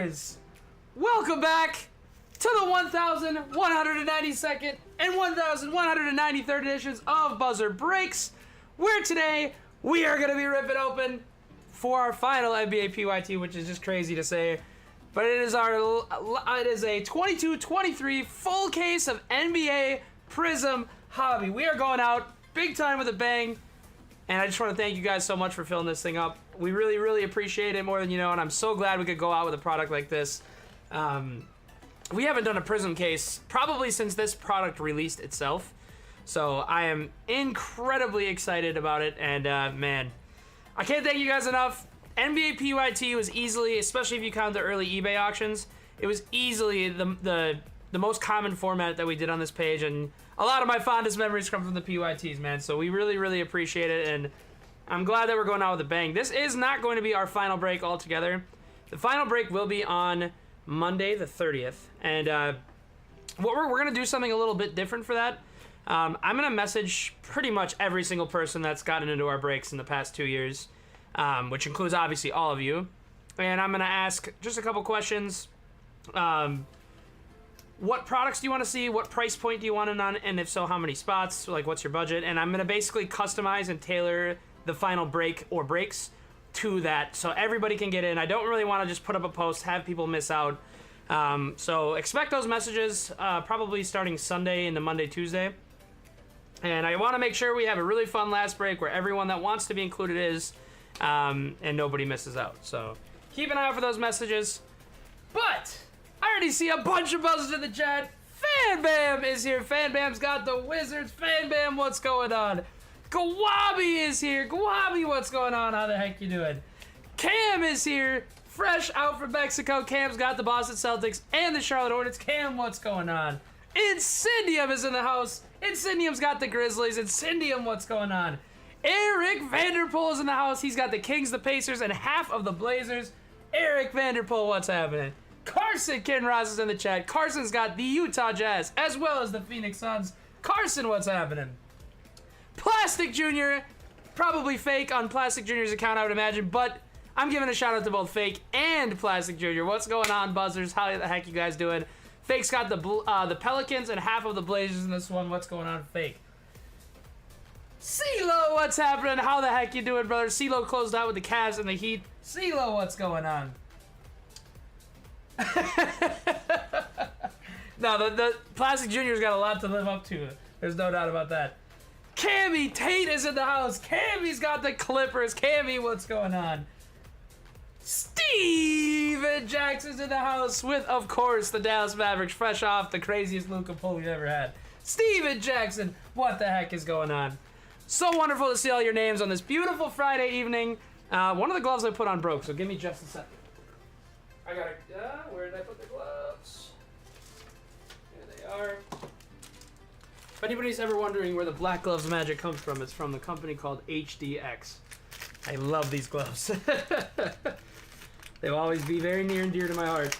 boys, welcome back to the 1,192nd and 1,193rd editions of Buzzer Breaks, where today we are going to be ripping open for our final NBA PYT, which is just crazy to say, but it is a 22-23 full case of NBA Prizm Hobby. We are going out big time with a bang. And I just want to thank you guys so much for filling this thing up. We really, really appreciate it more than you know, and I'm so glad we could go out with a product like this. We haven't done a Prizm case probably since this product released itself. So I am incredibly excited about it, and man, I can't thank you guys enough. NBA PYT was easily, especially if you count the early eBay auctions, it was easily the most common format that we did on this page, and a lot of my fondest memories come from the PYTs, man. So we really, really appreciate it, and I'm glad that we're going out with a bang. This is not going to be our final break altogether. The final break will be on Monday the 30th, and we're going to do something a little bit different for that. I'm going to message pretty much every single person that's gotten into our breaks in the past 2 years, which includes obviously all of you, and I'm going to ask just a couple questions. What products do you want to see? What price point do you want it on? And if so, how many spots? Like, what's your budget? And I'm going to basically customize and tailor the final break or breaks to that so everybody can get in. I don't really want to just put up a post, have people miss out. So expect those messages probably starting Sunday into Monday, Tuesday. And I want to make sure we have a really fun last break where everyone that wants to be included is, and nobody misses out. So keep an eye out for those messages. But I already see a bunch of buzzers in the chat. Fan Bam is here. Fan Bam's got the Wizards. Fan Bam, what's going on? Gawabi is here. Gawabi, what's going on? How the heck you doing? Cam is here. Fresh out from Mexico. Cam's got the Boston Celtics and the Charlotte Hornets. Cam, what's going on? Incendium is in the house. Incendium's got the Grizzlies. Incendium, what's going on? Eric Vanderpool is in the house. He's got the Kings, the Pacers, and half of the Blazers. Eric Vanderpool, what's happening? Carson Kinross is in the chat. Carson's got the Utah Jazz as well as the Phoenix Suns. Carson, what's happening? Plastic Jr., probably fake on Plastic Jr.'s account, I would imagine, but I'm giving a shout out to both Fake and Plastic Jr. What's going on, buzzers? How the heck you guys doing? Fake's got the Pelicans and half of the Blazers in this one. What's going on, Fake? CeeLo, what's happening? How the heck you doing, brother? CeeLo closed out with the Cavs and the Heat. CeeLo, what's going on? No, the Plastic Jr.'s got a lot to live up to. There's no doubt about that. Cammy Tate is in the house. Cammy's got the Clippers. Cammy, what's going on? Steven Jackson's in the house with, of course, the Dallas Mavericks, fresh off the craziest Luka pull we've ever had. Steven Jackson, what the heck is going on? So wonderful to see all your names on this beautiful Friday evening. One of the gloves I put on broke, so give me just a second. I gotta, where did I put the gloves? There they are. If anybody's ever wondering where the black gloves magic comes from, it's from the company called HDX. I love these gloves. They'll always be very near and dear to my heart.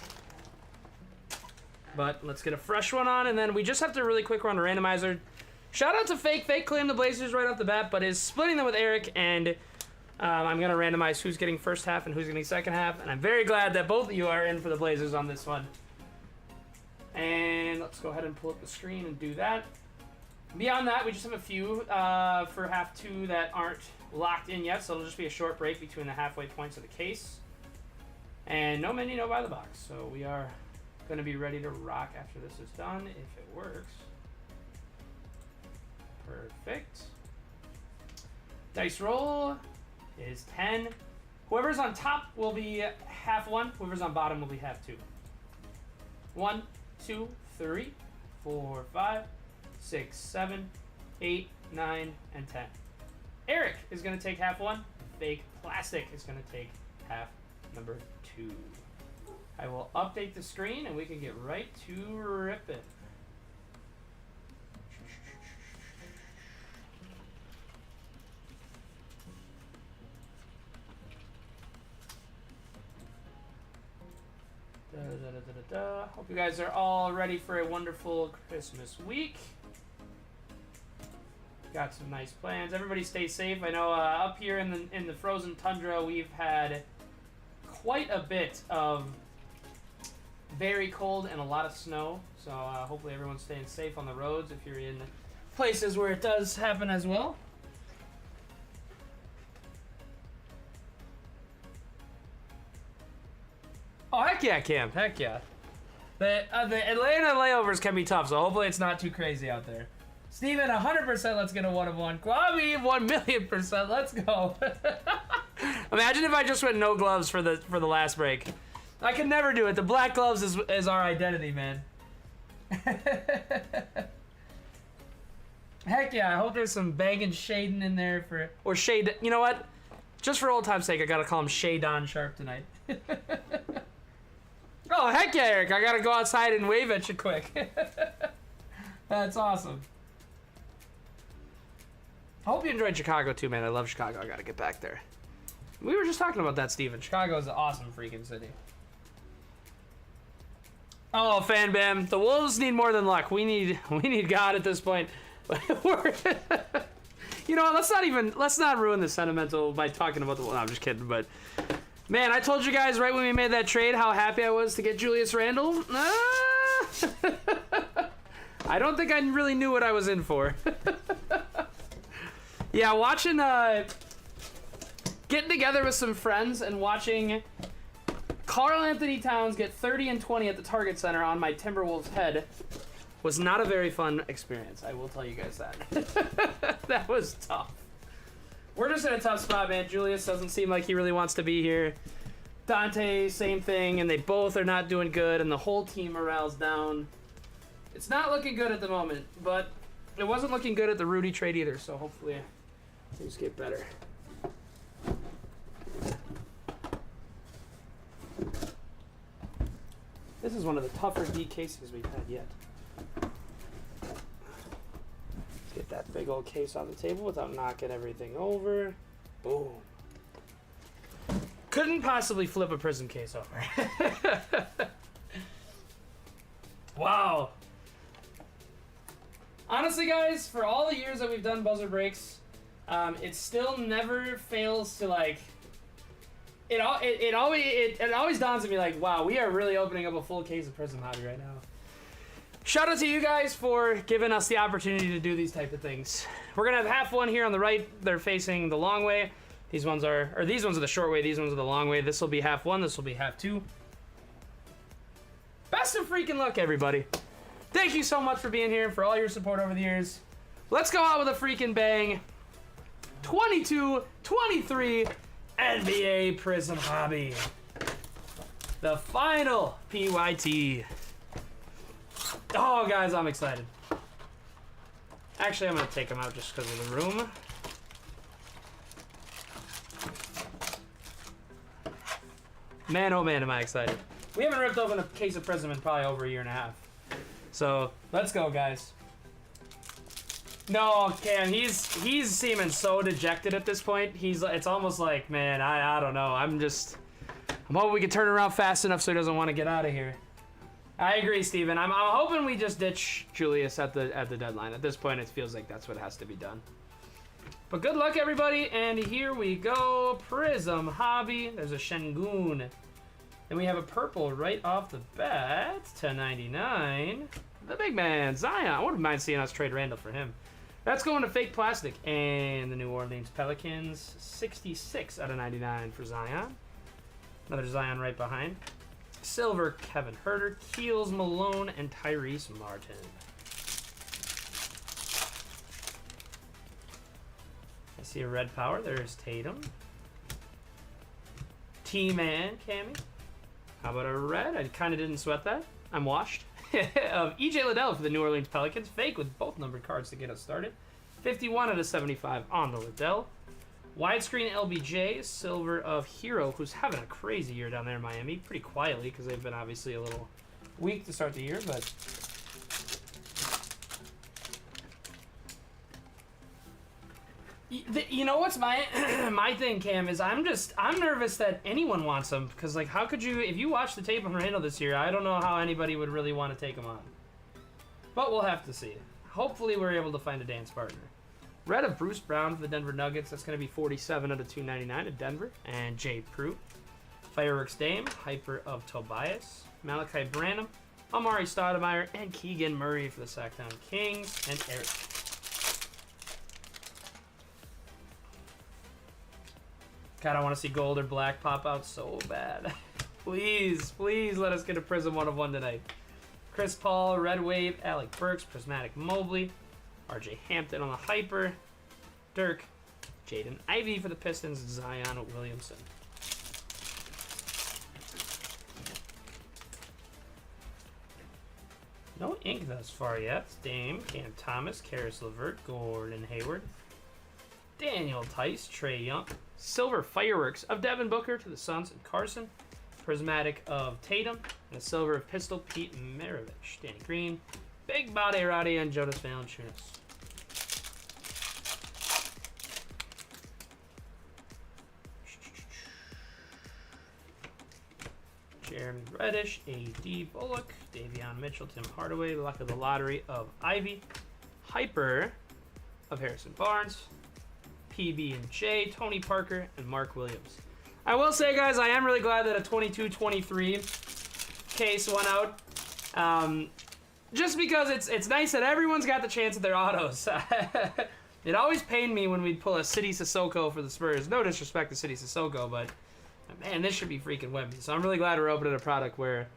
But let's get a fresh one on, and then we just have to really quick run a randomizer. Shout out to Fake. Fake claimed the Blazers right off the bat, but is splitting them with Eric, and I'm going to randomize who's getting first half and who's getting second half, and I'm very glad that both of you are in for the Blazers on this one. And let's go ahead and pull up the screen and do that. Beyond that, we just have a few for half two that aren't locked in yet, so it'll just be a short break between the halfway points of the case. And no menu, no by the box, so we are going to be ready to rock after this is done, if it works. Perfect. Dice roll is 10. Whoever's on top will be half one. Whoever's on bottom will be half two. 1, 2, 3, 4, 5, 6, 7, 8, 9, and 10. Eric is going to take half one. Fake Plastic is going to take half number 2. I will update the screen and we can get right to ripping. Hope you guys are all ready for a wonderful Christmas week. Got some nice plans. Everybody stay safe. I know up here in the frozen tundra we've had quite a bit of very cold and a lot of snow. So hopefully everyone's staying safe on the roads if you're in places where it does happen as well. Oh, heck yeah, Cam. Heck yeah. The Atlanta layovers can be tough, so hopefully it's not too crazy out there. Steven, 100% let's get a 1 of 1. Kwame, 1,000,000%. Let's go. Imagine if I just went no gloves for the last break. I could never do it. The black gloves is our identity, man. Heck yeah, I hope there's some banging Shaden in there for... Or Shade... You know what? Just for old time's sake, I gotta call him Shadon Sharp tonight. Oh, heck yeah, Eric. I gotta go outside and wave at you quick. That's awesome. I hope you enjoyed Chicago too, man. I love Chicago. I gotta get back there. We were just talking about that, Steven. Chicago is an awesome freaking city. Oh, Fan Bam. The Wolves need more than luck. We need God at this point. You know what? Let's not ruin the sentimental by talking about the Wolves. No, I'm just kidding, but man, I told you guys right when we made that trade how happy I was to get Julius Randle. I don't think I really knew what I was in for. Yeah, watching, getting together with some friends and watching Karl Anthony Towns get 30 and 20 at the Target Center on my Timberwolves head was not a very fun experience. I will tell you guys that. That was tough. We're just in a tough spot, man. Julius doesn't seem like he really wants to be here. Dante, same thing, and they both are not doing good, and the whole team morale's down. It's not looking good at the moment, but it wasn't looking good at the Rudy trade either, so hopefully things get better. This is one of the tougher D cases we've had yet. Let's get that big old case on the table without knocking everything over. Boom. Couldn't possibly flip a Prizm case over. Wow. Honestly, guys, for all the years that we've done buzzer breaks, it still never fails to, like, it always dawns on me like, wow, we are really opening up a full case of Prizm Hobby right now. Shout out to you guys for giving us the opportunity to do these type of things. We're gonna have half one here on the right. They're facing the long way. These ones are the short way. These ones are the long way. This will be half one. This will be half two. Best of freaking luck, everybody. Thank you so much for being here and for all your support over the years. Let's go out with a freaking bang. 22-23 NBA Prizm Hobby. The final PYT. Oh, guys, I'm excited. Actually, I'm going to take them out just because of the room. Man, oh man, am I excited. We haven't ripped open a case of Prizm in probably over a year and a half. So, let's go, guys. No, Cam, he's seeming so dejected at this point. It's almost like, man, I don't know. I'm hoping we can turn around fast enough so he doesn't want to get out of here. I agree, Steven. I'm hoping we just ditch Julius at the deadline. At this point, it feels like that's what has to be done. But good luck, everybody, and here we go. Prizm Hobby. There's a Şengün. Then we have a purple right off the bat. $10.99. The big man, Zion. I wouldn't mind seeing us trade Randall for him. That's going to fake plastic. And the New Orleans Pelicans, 66 out of 99 for Zion. Another Zion right behind. Silver, Kevin Huerter, Keels, Malone, and Tyrese Martin. I see a red power. There's Tatum. T-Man, Cammy. How about a red? I kind of didn't sweat that. I'm washed. Of E.J. Liddell for the New Orleans Pelicans. Fake with both numbered cards to get us started. 51 out of 75 on the Liddell. Widescreen LBJ, silver of Hero, who's having a crazy year down there in Miami. Pretty quietly, because they've been obviously a little weak to start the year, but... You know what's my thing, Cam, is I'm nervous that anyone wants him, because, like, how could you... If you watch the tape on Randall this year, I don't know how anybody would really want to take him on. But we'll have to see. Hopefully we're able to find a dance partner. Red of Bruce Brown for the Denver Nuggets. That's going to be 47 out of 299 at Denver. And Jay Prue. Fireworks Dame. Hyper of Tobias. Malachi Branham, Amari Stoudemire, and Keegan Murray for the Sacktown Kings, and Eric. God, I want to see gold or black pop out so bad. Please, please let us get a Prizm 1/1 tonight. Chris Paul, Red Wave, Alec Burks, Prismatic Mobley, RJ Hampton on the Hyper, Dirk, Jaden Ivey for the Pistons, Zion Williamson. No ink thus far yet. Dame, Cam Thomas, Karis LeVert, Gordon Hayward, Daniel Tice, Trae Young, Silver Fireworks of Devin Booker to the Suns and Carson, Prismatic of Tatum, and a Silver of Pistol Pete Maravich, Danny Green, Big Body Roddy, and Jonas Valanciunas. Jeremy Reddish, A.D. Bullock, Davion Mitchell, Tim Hardaway, Luck of the Lottery of Ivy, Hyper of Harrison Barnes, PB&J, Tony Parker, and Mark Williams. I will say, guys, I am really glad that a 22-23 case went out. Just because it's nice that everyone's got the chance at their autos. It always pained me when we'd pull a City Sissoko for the Spurs. No disrespect to City Sissoko, but man, this should be freaking Wemby. So I'm really glad we're opening a product where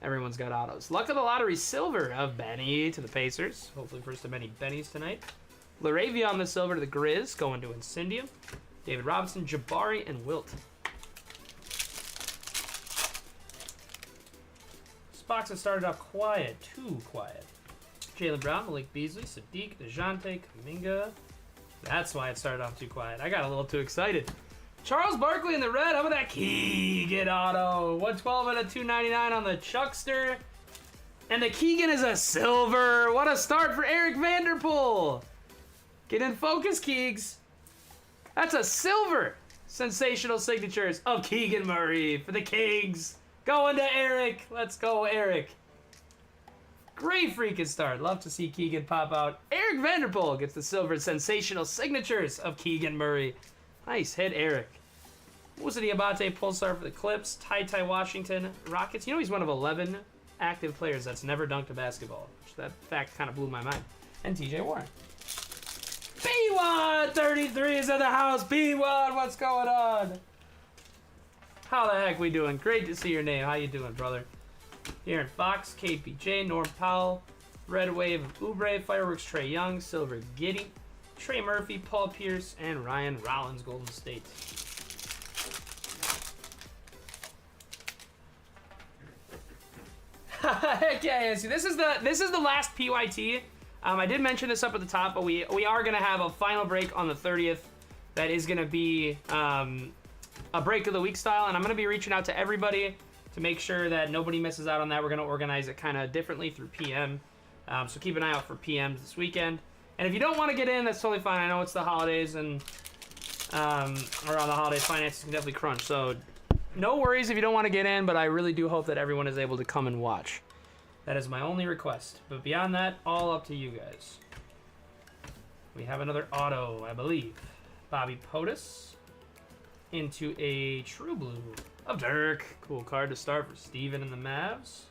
everyone's got autos. Luck of the Lottery Silver of Benny to the Pacers. Hopefully first of many Bennies tonight. Laravia on the Silver to the Grizz, going to Incendium. David Robinson, Jabari, and Wilt. This box has started off quiet, too quiet. Jaylen Brown, Malik Beasley, Sadiq, DeJounte, Kuminga. That's why it started off too quiet. I got a little too excited. Charles Barkley in the red. How about that Keegan auto? 112 out of 299 on the Chuckster. And the Keegan is a silver. What a start for Eric Vanderpool. Get in focus, Keegs. That's a silver. Sensational signatures of Keegan Murray for the Kings. Going to Eric. Let's go, Eric. Great freaking start. Love to see Keegan pop out. Eric Vanderpool gets the silver sensational signatures of Keegan Murray. Nice hit, Eric. Musa Diabate, Pulsar for the Clips. Ty Washington, Rockets. You know he's one of 11 active players that's never dunked a basketball. That fact kind of blew my mind. And TJ Warren. B1 33 is in the house. B1, what's going on? How the heck we doing? Great to see your name. How you doing, brother? Here in Fox, KPJ, Norm Powell, Red Wave of Oubre, Fireworks, Trae Young, Silver Giddy, Trey Murphy, Paul Pierce, and Ryan Rollins, Golden State. Okay, so this is the last PYT. I did mention this up at the top, but we are gonna have a final break on the 30th. That is gonna be a break of the week style, and I'm gonna be reaching out to everybody to make sure that nobody misses out on that. We're gonna organize it kind of differently through PM, so keep an eye out for PMs this weekend. And if you don't want to get in, that's totally fine. I know it's the holidays, and around the holidays, finances can definitely crunch. So no worries if you don't want to get in, but I really do hope that everyone is able to come and watch. That is my only request. But beyond that, all up to you guys. We have another auto, I believe. Bobby Potus into a True Blue of Dirk. Cool card to start for Steven and the Mavs.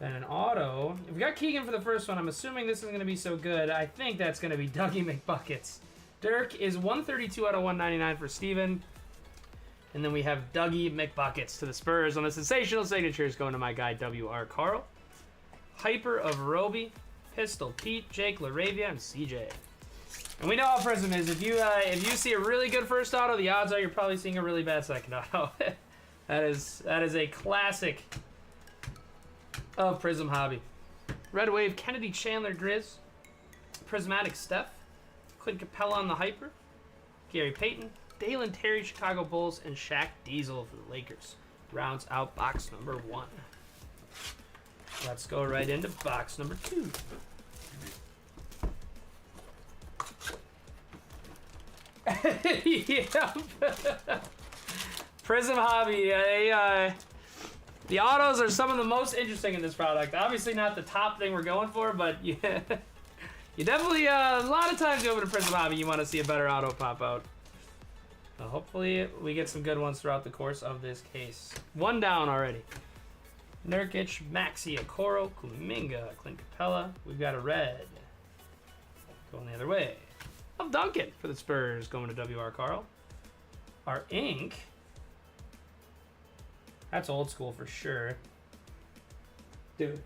And an auto. If we got Keegan for the first one, I'm assuming this isn't going to be so good. I think that's going to be Dougie McBuckets. Dirk is 132 out of 199 for Steven. And then we have Dougie McBuckets to the Spurs on the sensational signatures going to my guy W.R. Carl. Hyper of Roby, Pistol Pete, Jake LaRavia, and CJ. And we know how Prizm is. If you see a really good first auto, the odds are you're probably seeing a really bad second auto. that is a classic of Prizm Hobby. Red Wave, Kennedy Chandler Grizz, Prismatic Steph, Clint Capella on the Hyper, Gary Payton, Dalen Terry, Chicago Bulls, and Shaq Diesel for the Lakers. Rounds out box number 1. Let's go right into box number 2. Yep. Prizm Hobby. The autos are some of the most interesting in this product. Obviously not the top thing we're going for, but yeah, you definitely, a lot of times you open a Prizm Hobby, you want to see a better auto pop out. Hopefully we get some good ones throughout the course of this case. One down already. Nurkic, Maxi, Okoro, Kuminga, Clint Capella. We've got a red. Going the other way. Of Duncan for the Spurs, going to WR Carl. Our ink. That's old school for sure. Dude.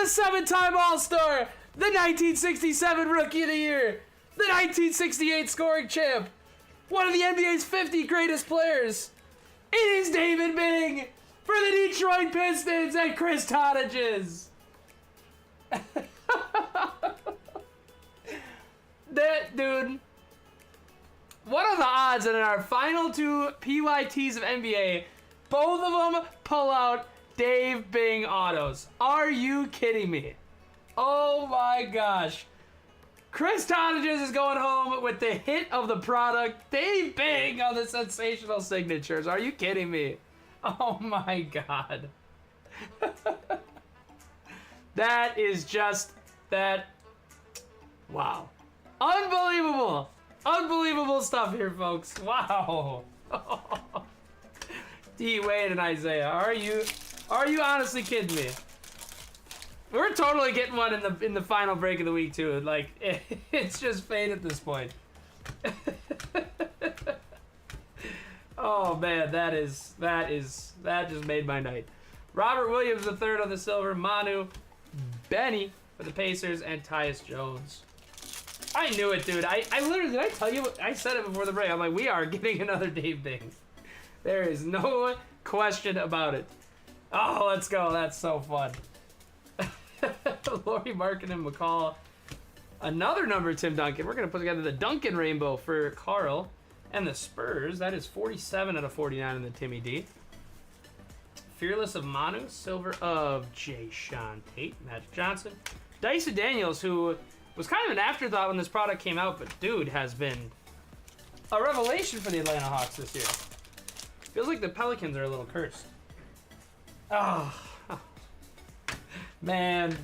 Seven-time All-Star, the 1967 Rookie of the Year, the 1968 scoring champ, one of the NBA's 50 greatest players. It is David Bing for the Detroit Pistons and Chris Tonnages. That dude. What are the odds that in our final two PYTs of NBA, both of them pull out Dave Bing autos? Are you kidding me? Oh my gosh. Chris Tonnages is going home with the hit of the product. Dave Bing on the sensational signatures. Are you kidding me? Oh my god. That is just that. Wow. Unbelievable. Unbelievable stuff here, folks. Wow. D. Wade and Isaiah. Are you honestly kidding me? We're totally getting one in the final break of the week too. Like it's just fate at this point. Oh man, that just made my night. Robert Williams the third on the silver, Manu, Benny for the Pacers, and Tyus Jones. I knew it, dude. I literally, did I tell you? I said it before the break. I'm like, we are getting another Dave Bing. There is no question about it. Oh, let's go. That's so fun. Laurie Markin and McCall. Another number, Tim Duncan. We're going to put together the Duncan rainbow for Carl and the Spurs. That is 47 out of 49 in the Timmy D. Fearless of Manu. Silver of Jay Sean Tate. Magic Johnson. Dyson Daniels, who was kind of an afterthought when this product came out, but dude has been a revelation for the Atlanta Hawks this year. Feels like the Pelicans are a little cursed. Oh. Man.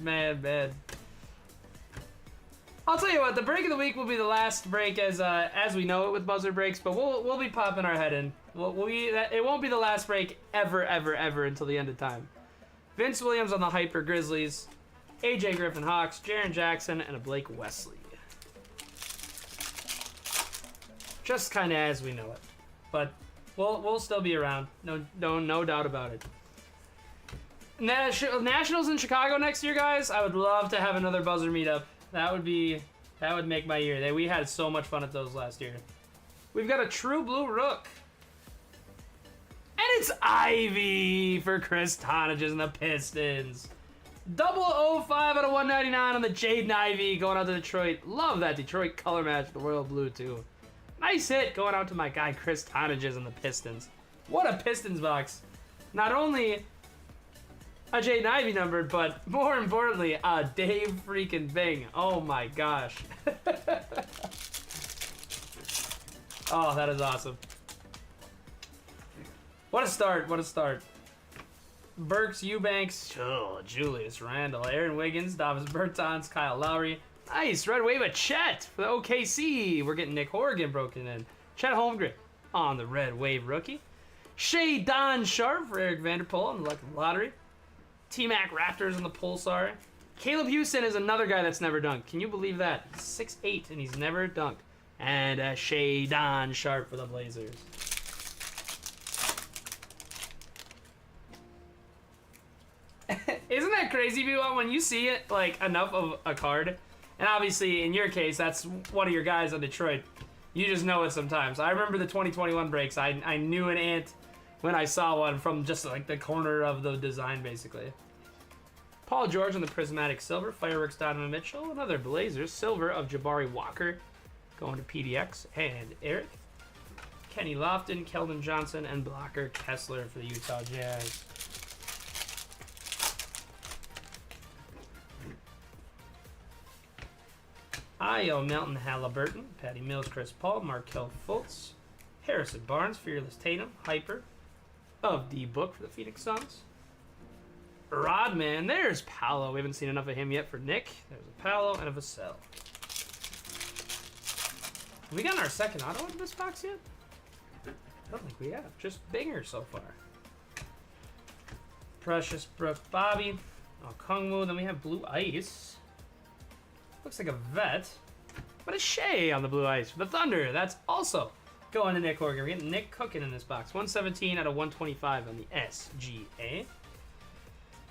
I'll tell you what, the break of the week will be the last break as we know it with buzzer breaks, but we'll be popping our head in. It won't be the last break ever until the end of time. Vince Williams on the Hyper Grizzlies, AJ Griffin Hawks, Jaren Jackson, and a Blake Wesley. Just kind of as we know it, but we'll still be around. No doubt about it. Nationals in Chicago next year, guys. I would love to have another buzzer meetup. That would make my year. We had so much fun at those last year. We've got a True Blue Rook. And it's Ivy for Chris Tonnages and the Pistons. 005 out of 199 on the Jaden Ivey going out to Detroit. Love that Detroit color match, the royal blue too. Nice hit going out to my guy Chris Tonnages and the Pistons. What a Pistons box. Not only a Jaden Ivey numbered, but more importantly, a Dave freaking Bing. Oh my gosh. Oh, that is awesome. What a start. Burks, Eubanks, Julius Randle, Aaron Wiggins, Davis Bertans, Kyle Lowry. Nice, red wave of Chet for the OKC. We're getting Nick Horrigan broken in. Chet Holmgren on the red wave rookie. Shea Don Sharp for Eric Vanderpool on the Lucky Lottery. T-Mac Raptors on the Pulsar. Caleb Houston is another guy that's never dunked. Can you believe that? He's 6'8", and he's never dunked. And Shea Don Sharp for the Blazers. Isn't that crazy, B1? When you see it, like, enough of a card, and obviously, in your case, that's one of your guys on Detroit, you just know it sometimes. I remember the 2021 breaks. I knew an ant when I saw one from just, like, the corner of the design, basically. Paul George on the Prismatic Silver. Fireworks Donovan Mitchell. Another Blazers. Silver of Jabari Walker going to PDX and Eric. Kenny Lofton, Keldon Johnson, and Blocker Kessler for the Utah Jazz. Ayo Melton Halliburton, Patty Mills, Chris Paul, Markelle Fultz, Harrison Barnes, Fearless Tatum, Hyper of D-Book for the Phoenix Suns. Rodman, there's Paolo. We haven't seen enough of him yet for Nick. There's a Paolo and a Vassell. Have we gotten our second auto into this box yet? I don't think we have. Just Binger so far. Precious Brooke Bobby. Oh, Kungwu. Then we have Blue Ice. Looks like a vet. But a Shea on the Blue Ice for the Thunder. That's also going to Nick Horgan. We're getting Nick cooking in this box. 117 out of 125 on the SGA.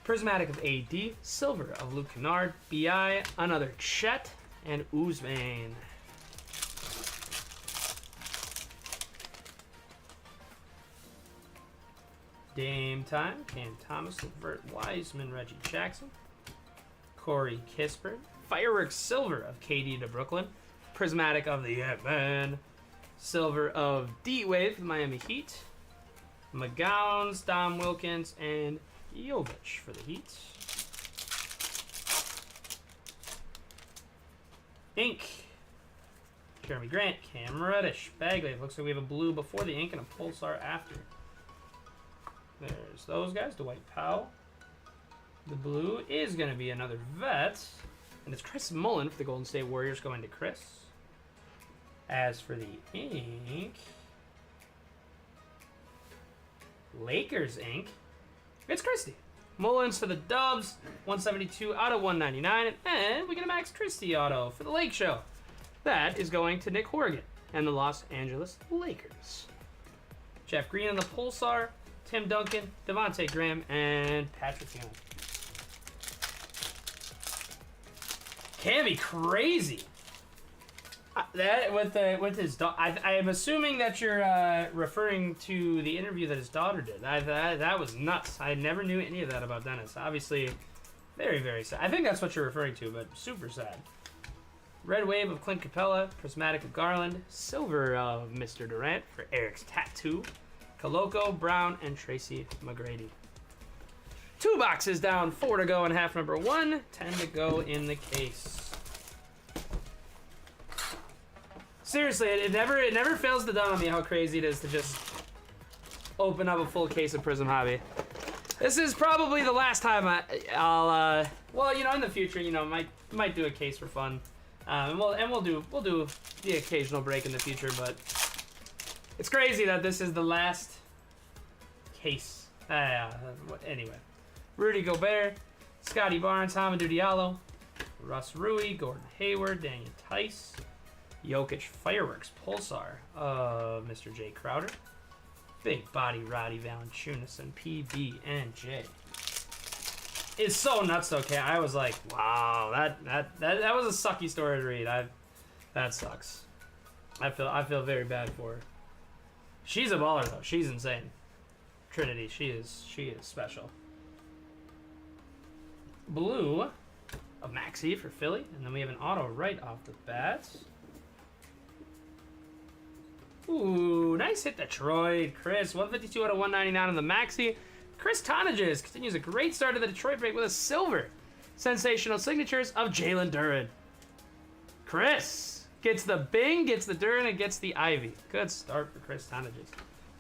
Prismatic of AD. Silver of Luke Kennard. BI. Another Chet. And Ousmane. Dame time. Cam Thomas, Levert Wiseman, Reggie Jackson, Corey Kispert. Fireworks Silver of KD to Brooklyn. Prismatic of the Ant-Man. Silver of D-Wave for the Miami Heat. McGowns, Dom Wilkins, and Jovic for the Heat. Ink. Jeremy Grant, Cam Reddish, Bagley. Looks like we have a blue before the ink and a Pulsar after. There's those guys. Dwight Powell. The blue is going to be another vet. And it's Chris Mullin for the Golden State Warriors going to Chris. As for the ink, Lakers ink, it's Christie. Mullins for the Dubs, 172 out of 199. And we get a Max Christie auto for the Lake Show. That is going to Nick Horgan and the Los Angeles Lakers. Jeff Green on the Pulsar. Tim Duncan, Devontae Graham, and Patrick Ewing. Can be crazy. That with his daughter. I am assuming that you're referring to the interview that his daughter did. That was nuts. I never knew any of that about Dennis. Obviously, very, very sad. I think that's what you're referring to, but super sad. Red Wave of Clint Capella, Prismatic of Garland, Silver of Mr. Durant for Eric's Tattoo. Coloco, Brown, and Tracy McGrady. 2 boxes down, 4 to go in half number 1, 10 to go in the case. Seriously, it never fails to dawn on me how crazy it is to just open up a full case of Prizm Hobby. This is probably the last time I'll well, you know, in the future, you know, might do a case for fun, and we'll do the occasional break in the future, but. It's crazy that this is the last case. Anyway. Rudy Gobert, Scotty Barnes, Hamidou Diallo, Russ Rui, Gordon Hayward, Daniel Tice, Jokic Fireworks Pulsar of Mr. J. Crowder, Big Body Roddy Valanciunas, and PB&J. It's so nuts, okay? I was like, wow, that was a sucky story to read. That sucks. I feel very bad for her. She's a baller though. She's insane. Trinity, she is special. Blue of Maxey for Philly, and then we have an auto right off the bat. Ooh, nice hit, Detroit. Chris, 152 out of 199 on the Maxey. Chris Tonages continues a great start to the Detroit break with a silver. Sensational signatures of Jalen Duren. Chris gets the Bing, gets the Duren, and gets the Ivy. Good start for Chris Tonages.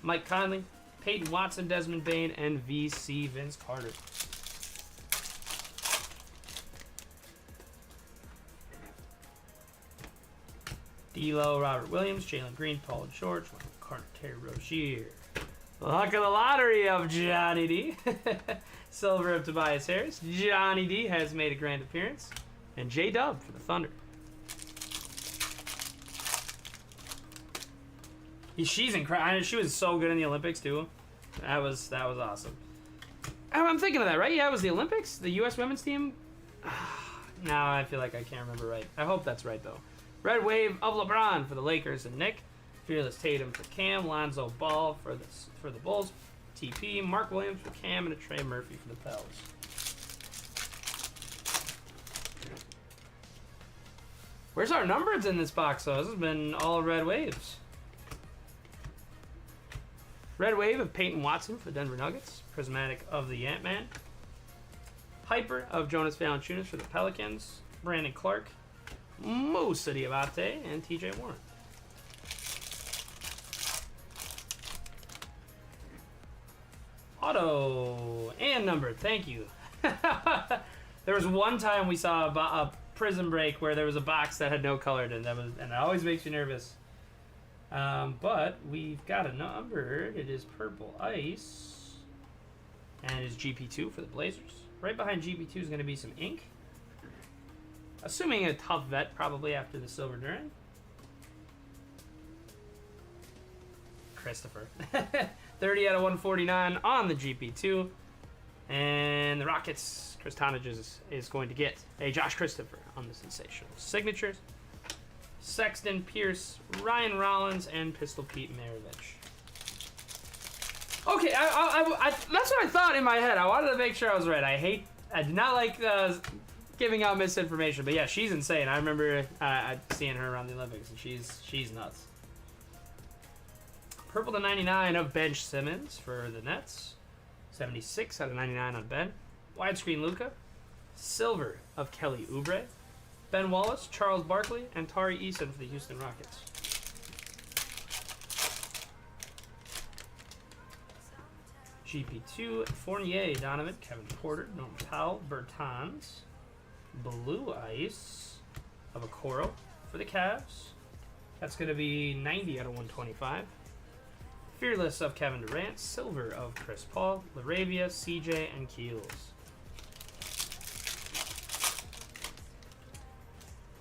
Mike Conley, Peyton Watson, Desmond Bain, and VC Vince Carter. D'Lo, Robert Williams, Jalen Green, Paul George, Michael Carter, Terry Rozier. Luck of the lottery of Johnny D. Silver of Tobias Harris. Johnny D has made a grand appearance. And J-Dub for the Thunder. She's incredible. She was so good in the Olympics too. That was awesome. I'm thinking of that, right? Yeah, it was the Olympics. The U.S. women's team. Now I feel like I can't remember right. I hope that's right though. Red Wave of LeBron for the Lakers and Nick. Fearless Tatum for Cam. Lonzo Ball for the Bulls. TP. Mark Williams for Cam and a Trey Murphy for the Pels. Where's our numbers in this box though? This has been all red waves. Red Wave of Peyton Watson for the Denver Nuggets. Prismatic of the Ant-Man. Hyper of Jonas Valanciunas for the Pelicans. Brandon Clark. Musa Diabate, and TJ Warren. Auto and numbered. Thank you. There was one time we saw a Prizm break where there was a box that had no color in it. And it always makes you nervous. But we've got a numbered. It is Purple Ice. And it is GP2 for the Blazers. Right behind GP2 is going to be some ink. Assuming a tough vet probably after the Silver Duran. Christopher. 30 out of 149 on the GP2. And the Rockets, Chris Tonage is going to get a Josh Christopher on the sensational signatures. Sexton, Pierce, Ryan Rollins, and Pistol Pete Maravich. Okay, that's what I thought in my head. I wanted to make sure I was right. I did not like giving out misinformation, but yeah, she's insane. I remember seeing her around the Olympics, and she's nuts. Purple to 99 of Bench Simmons for the Nets. 76 out of 99 on Ben. Widescreen Luka. Silver of Kelly Oubre. Ben Wallace, Charles Barkley, and Tari Eason for the Houston Rockets. GP2, Fournier, Donovan, Kevin Porter, Norman Powell, Bertans. Blue Ice of Okoro for the Cavs. That's going to be 90 out of 125. Fearless of Kevin Durant. Silver of Chris Paul, Laravia, CJ, and Keels.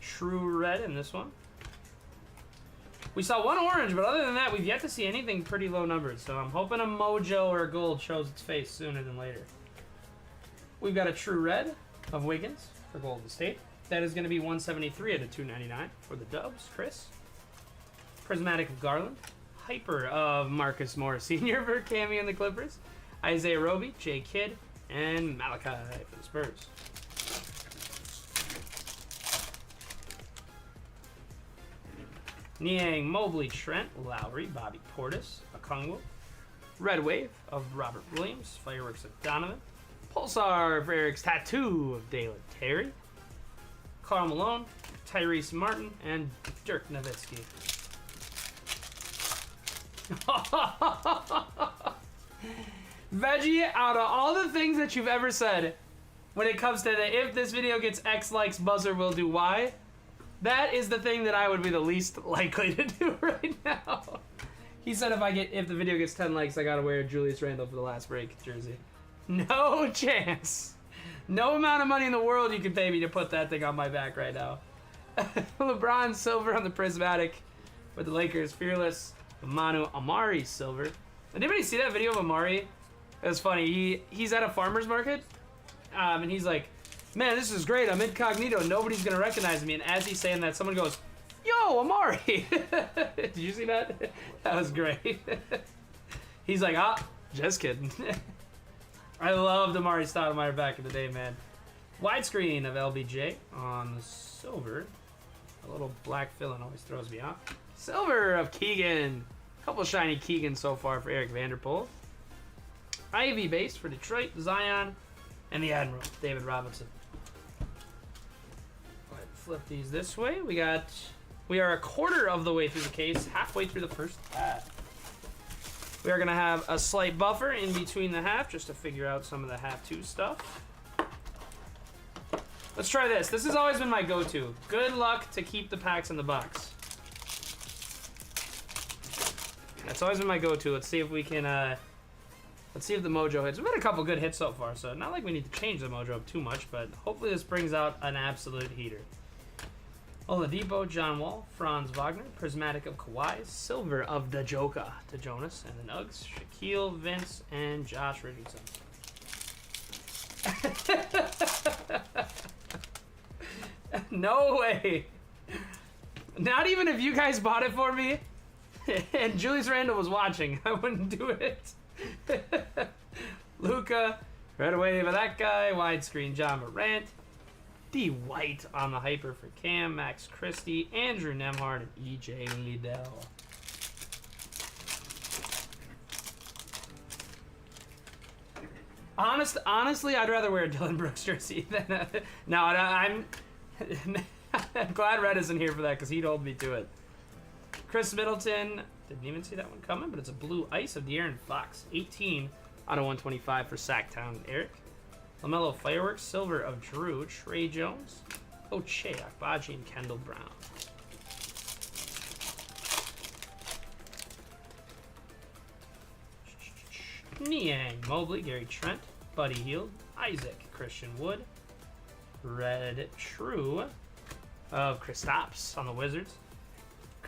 True red in this one. We saw one orange, but other than that, we've yet to see anything pretty low numbered. So I'm hoping a mojo or a gold shows its face sooner than later. We've got a true red of Wiggins for Golden State. That is going to be 173 out of 299 for the Dubs, Chris. Prismatic of Garland. Hyper of Marcus Morris Sr. for Cammy and the Clippers. Isaiah Roby, Jay Kidd, and Malachi for the Spurs. Niang, Mobley, Trent, Lowry, Bobby Portis, Okongwu. Red Wave of Robert Williams. Fireworks of Donovan. Pulsar for Eric's Tattoo of Dalen Terry. Karl Malone, Tyrese Martin, and Dirk Nowitzki. Veggie, out of all the things that you've ever said when it comes to the if this video gets X likes, buzzer will do Y, that is the thing that I would be the least likely to do right now. He said if the video gets 10 likes, I gotta wear Julius Randle for the last break jersey. No chance. No amount of money in the world you could pay me to put that thing on my back right now. LeBron silver on the prismatic for the Lakers. Fearless. Manu Amari silver. Did anybody see that video of Amari? It was funny. He's at a farmer's market, and he's like, "Man, this is great. I'm incognito. Nobody's gonna recognize me." And as he's saying that, someone goes, "Yo, Amari!" Did you see that? That was great. He's like, just kidding." I loved Amari Stoudemire back in the day, man. Widescreen of LBJ on the silver. A little black filling always throws me off. Silver of Keegan. Couple shiny Keegan so far for Eric Vanderpool. Ivy base for Detroit, Zion, and the Admiral, David Robinson. Go ahead and flip these this way. We are a quarter of the way through the case, halfway through the first half. We are going to have a slight buffer in between the half just to figure out some of the half two stuff. Let's try this. This has always been my go-to. Good luck to keep the packs in the box. That's always been my go-to. Let's see if we can, let's see if the mojo hits. We've had a couple good hits so far, so not like we need to change the mojo up too much, but hopefully this brings out an absolute heater. Oladipo, John Wall, Franz Wagner, Prismatic of Kawhi, Silver of the Joker to Jonas and the Nugs, Shaquille, Vince, and Josh Richardson. No way. Not even if you guys bought it for me and Julius Randle was watching, I wouldn't do it. Luka, right away for that guy, widescreen John Morant. D. White on the hyper for Cam, Max Christie, Andrew Nemhard, and E.J. Liddell. Honestly, I'd rather wear a Dylan Brooks jersey than no. I'm glad Red isn't here for that because he'd hold me to it. Chris Middleton. Didn't even see that one coming, but it's a blue ice of De'Aaron Fox. 18 out of 125 for Sacktown Eric. LaMelo Fireworks. Silver of Drew. Trey Jones. Ochai Agbaji and Kendall Brown. Niang Mobley. Gary Trent. Buddy Hield. Isaac Christian Wood. Red True of Kristaps on the Wizards.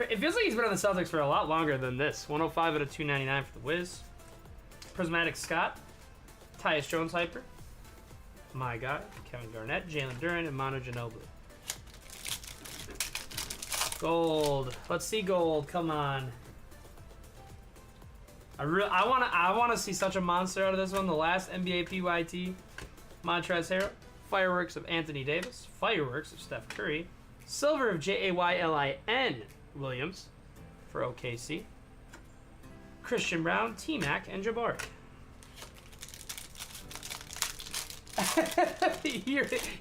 It feels like he's been on the Celtics for a lot longer than this. 105 out of 299 for the Wiz. Prismatic Scott. Tyus Jones Hyper. My guy. Kevin Garnett. Jalen Duren and Manu Ginobili. Gold. Let's see gold. Come on. I want to see such a monster out of this one. The last NBA PYT. Montrezl Harrell. Fireworks of Anthony Davis. Fireworks of Steph Curry. Silver of Jaylin Williams for OKC. Christian Brown, T-Mac, and Jabari.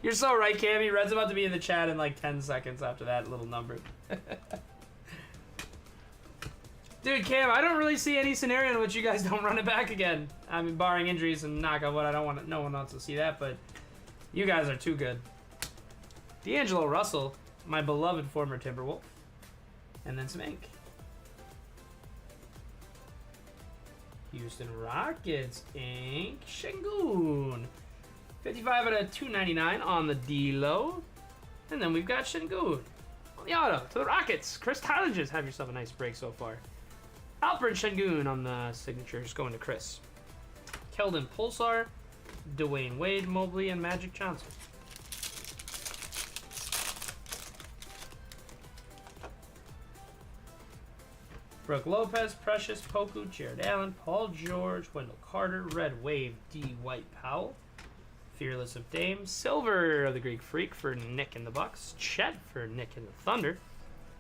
You're so right, Cammy. Red's about to be in the chat in like 10 seconds after that little number. Dude, Cam, I don't really see any scenario in which you guys don't run it back again. I mean, barring injuries and knock on wood, I don't want no one else to see that, but you guys are too good. D'Angelo Russell, my beloved former Timberwolf. And then some ink. Houston Rockets ink. Şengün. 55 out of 299 on the D-Lo. And then we've got Şengün on the auto to the Rockets. Chris Tyler, just have yourself a nice break so far. Alfred Şengün on the signatures going to Chris. Keldon Pulsar, Dwayne Wade, Mobley, and Magic Johnson. Brooke Lopez, Precious, Poku, Jared Allen, Paul George, Wendell Carter, Red Wave, D. White Powell, Fearless of Dame, Silver of the Greek Freak for Nick and the Bucks, Chet for Nick and the Thunder,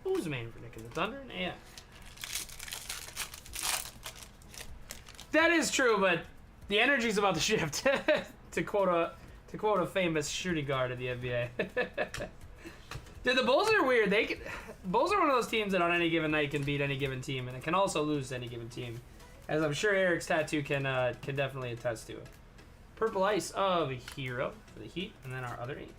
Uzman for Nick and the Thunder, and AF. That is true, but the energy's about to shift. to quote a famous shooting guard in the NBA. Dude, the Bulls are weird. Bulls are one of those teams that on any given night can beat any given team, and it can also lose any given team, as I'm sure Eric's tattoo can definitely attest to. Purple Ice of Hero for the Heat, and then our other ink.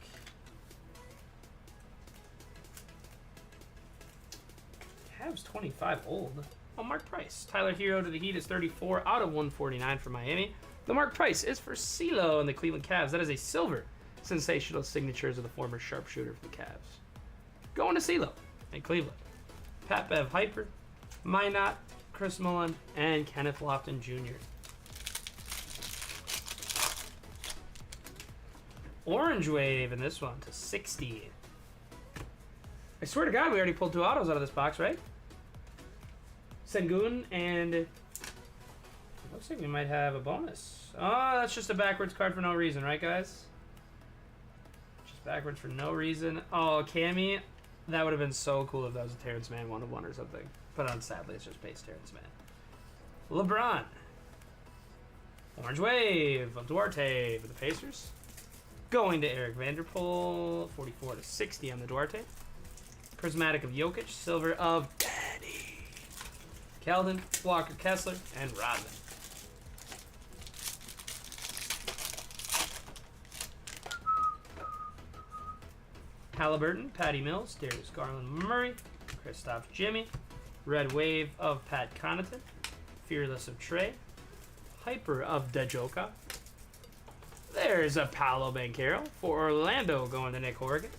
Cavs 25 old. Oh, Mark Price. Tyler Hero to the Heat is 34 out of 149 for Miami. The Mark Price is for CeeLo and the Cleveland Cavs. That is a silver. Sensational signatures of the former sharpshooter for the Cavs. Going to CeeLo in Cleveland. Pat Bev Hyper, Minot, Chris Mullen, and Kenneth Lofton Jr. Orange Wave in this one to 60. I swear to God, we already pulled two autos out of this box, right? Şengün, and it looks like we might have a bonus. Oh, that's just a backwards card for no reason, right, guys? Just backwards for no reason. Oh, Cammy, that would have been so cool if that was a Terrence Mann 1-of-1 or something. But sadly, it's just base Terrence Mann. LeBron. Orange Wave of Duarte for the Pacers. Going to Eric Vanderpool, 44 to 60 on the Duarte. Prismatic of Jokic, silver of Danny. Keldon, Walker Kessler, and Rodman. Halliburton, Patty Mills, Darius Garland Murray, Kristaps Jimmy, Red Wave of Pat Connaughton, Fearless of Trey, Hyper of Dejoka. There's a Paolo Banchero for Orlando going to Nick Horgan,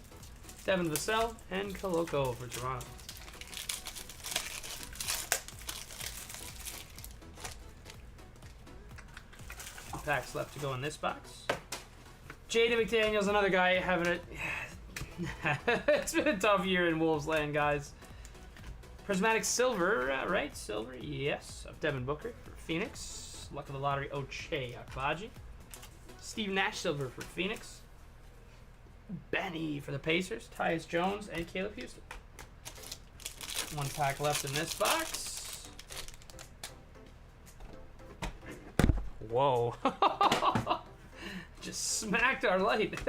Devin Vassell, and Koloko for Toronto. Two packs left to go in this box. Jaden McDaniels, another guy having it. It's been a tough year in Wolves land, guys. Prismatic Silver, right? Silver, yes. Of Devin Booker for Phoenix. Luck of the Lottery, Ochai Agbaji. Steve Nash Silver for Phoenix. Benny for the Pacers. Tyus Jones and Caleb Houston. One pack left in this box. Whoa. Just smacked our light.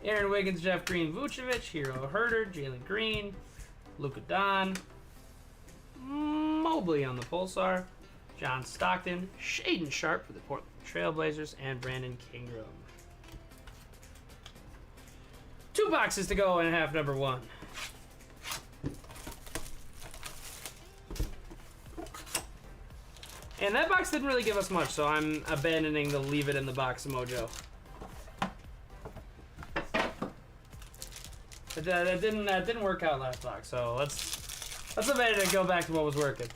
Aaron Wiggins, Jeff Green, Vucevic, Hero Herder, Jalen Green, Luka Don, Mobley on the Pulsar, John Stockton, Shaden Sharp for the Portland Trailblazers, and Brandon Kingram. 2 boxes to go in half number 1. And that box didn't really give us much, so I'm abandoning the leave it in the box mojo. That didn't work out last box, so let's abandon it and go back to what was working.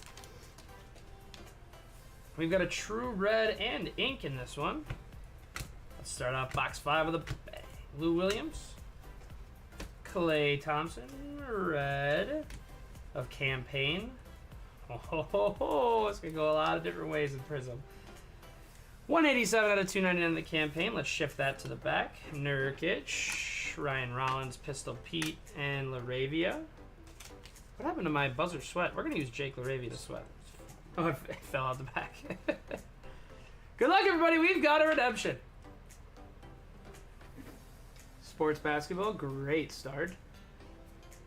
We've got a true red and ink in this one. Let's start off box 5 of the bag. Lou Williams, Klay Thompson, red of Campaign. Oh, it's gonna go a lot of different ways in Prizm. 187 out of 299 in the Campaign. Let's shift that to the back. Nurkic, Ryan Rollins, Pistol Pete, and Laravia. What happened to my buzzer sweat? We're gonna use Jake Laravia to sweat. Oh, it fell out the back. Good luck, everybody. We've got a redemption. Sports basketball, great start.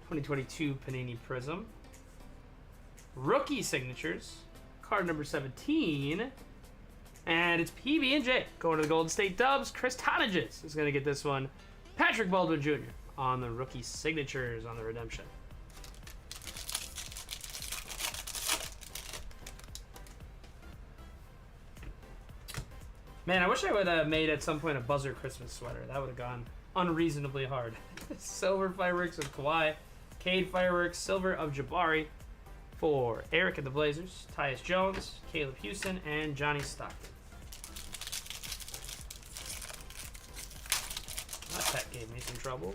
2022 Panini Prizm. Rookie signatures, card number 17. And it's PB&J going to the Golden State Dubs. Chris Tonages is going to get this one. Patrick Baldwin Jr. on the rookie signatures on the redemption. Man, I wish I would have made at some point a buzzer Christmas sweater. That would have gone unreasonably hard. Silver fireworks of Kawhi. Cade fireworks, silver of Jabari. For Eric and the Blazers, Tyus Jones, Caleb Houston, and Johnny Stockton. That gave me some trouble.